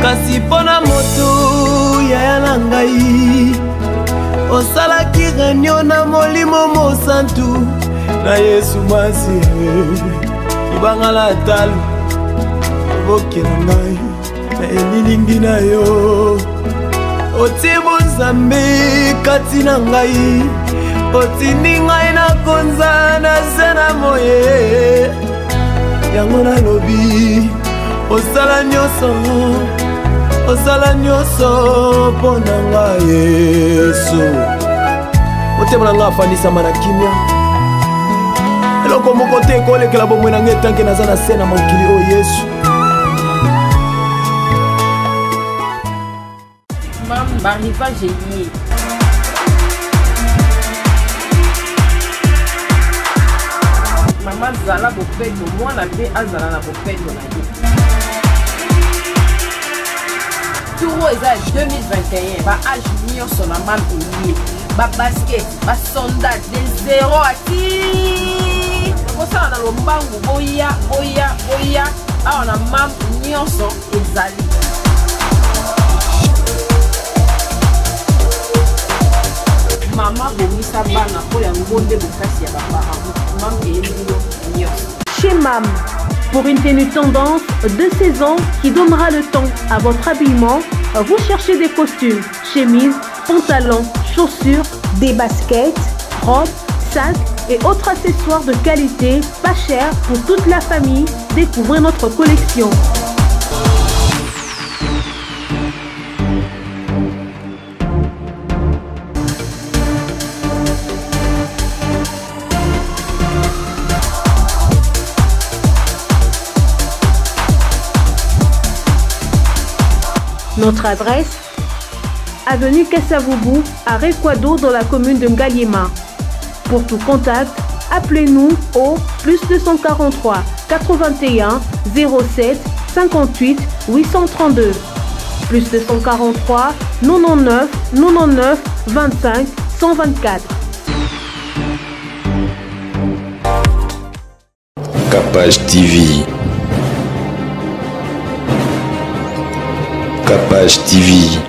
kasi pona moto yaya na ngai osalaki réunion na molimo mosantu na Yesu masi ibangala talo boke na ngai na elilingi na yo otibo nzambe kati na ngai otindi ngai na konza na sena moye yango na lobi osala nyonso mpona ngai Yesu motema na ngai afandisama na kimia eloko moko te ekolekela bomoi na ngai etanke naza na se na mokili oyo Yesu. Arrivage lié. Maman zala bopeto, moi la paix azala na bopeto na yo. Touro eza 2021, ba âge nyonso na mam lié. Ba basket, ba sondage, des zéro à ti. Kosala na lombangu boya. Awa na mam nyonso ezali. Maman bomisa bana po ya ngonde bokasi ya bapara. Chez MAM, pour une tenue tendance de saison qui donnera le temps à votre habillement, vous cherchez des costumes, chemises, pantalons, chaussures, des baskets, robes, sacs et autres accessoires de qualité, pas cher pour toute la famille. Découvrez notre collection. Notre adresse, avenue Kassavoubou, à Rekwado dans la commune de Ngaliema. Pour tout contact, appelez-nous au +243 81 07 58 832. +243 99 25 124. Kapage TV. Kapage TV.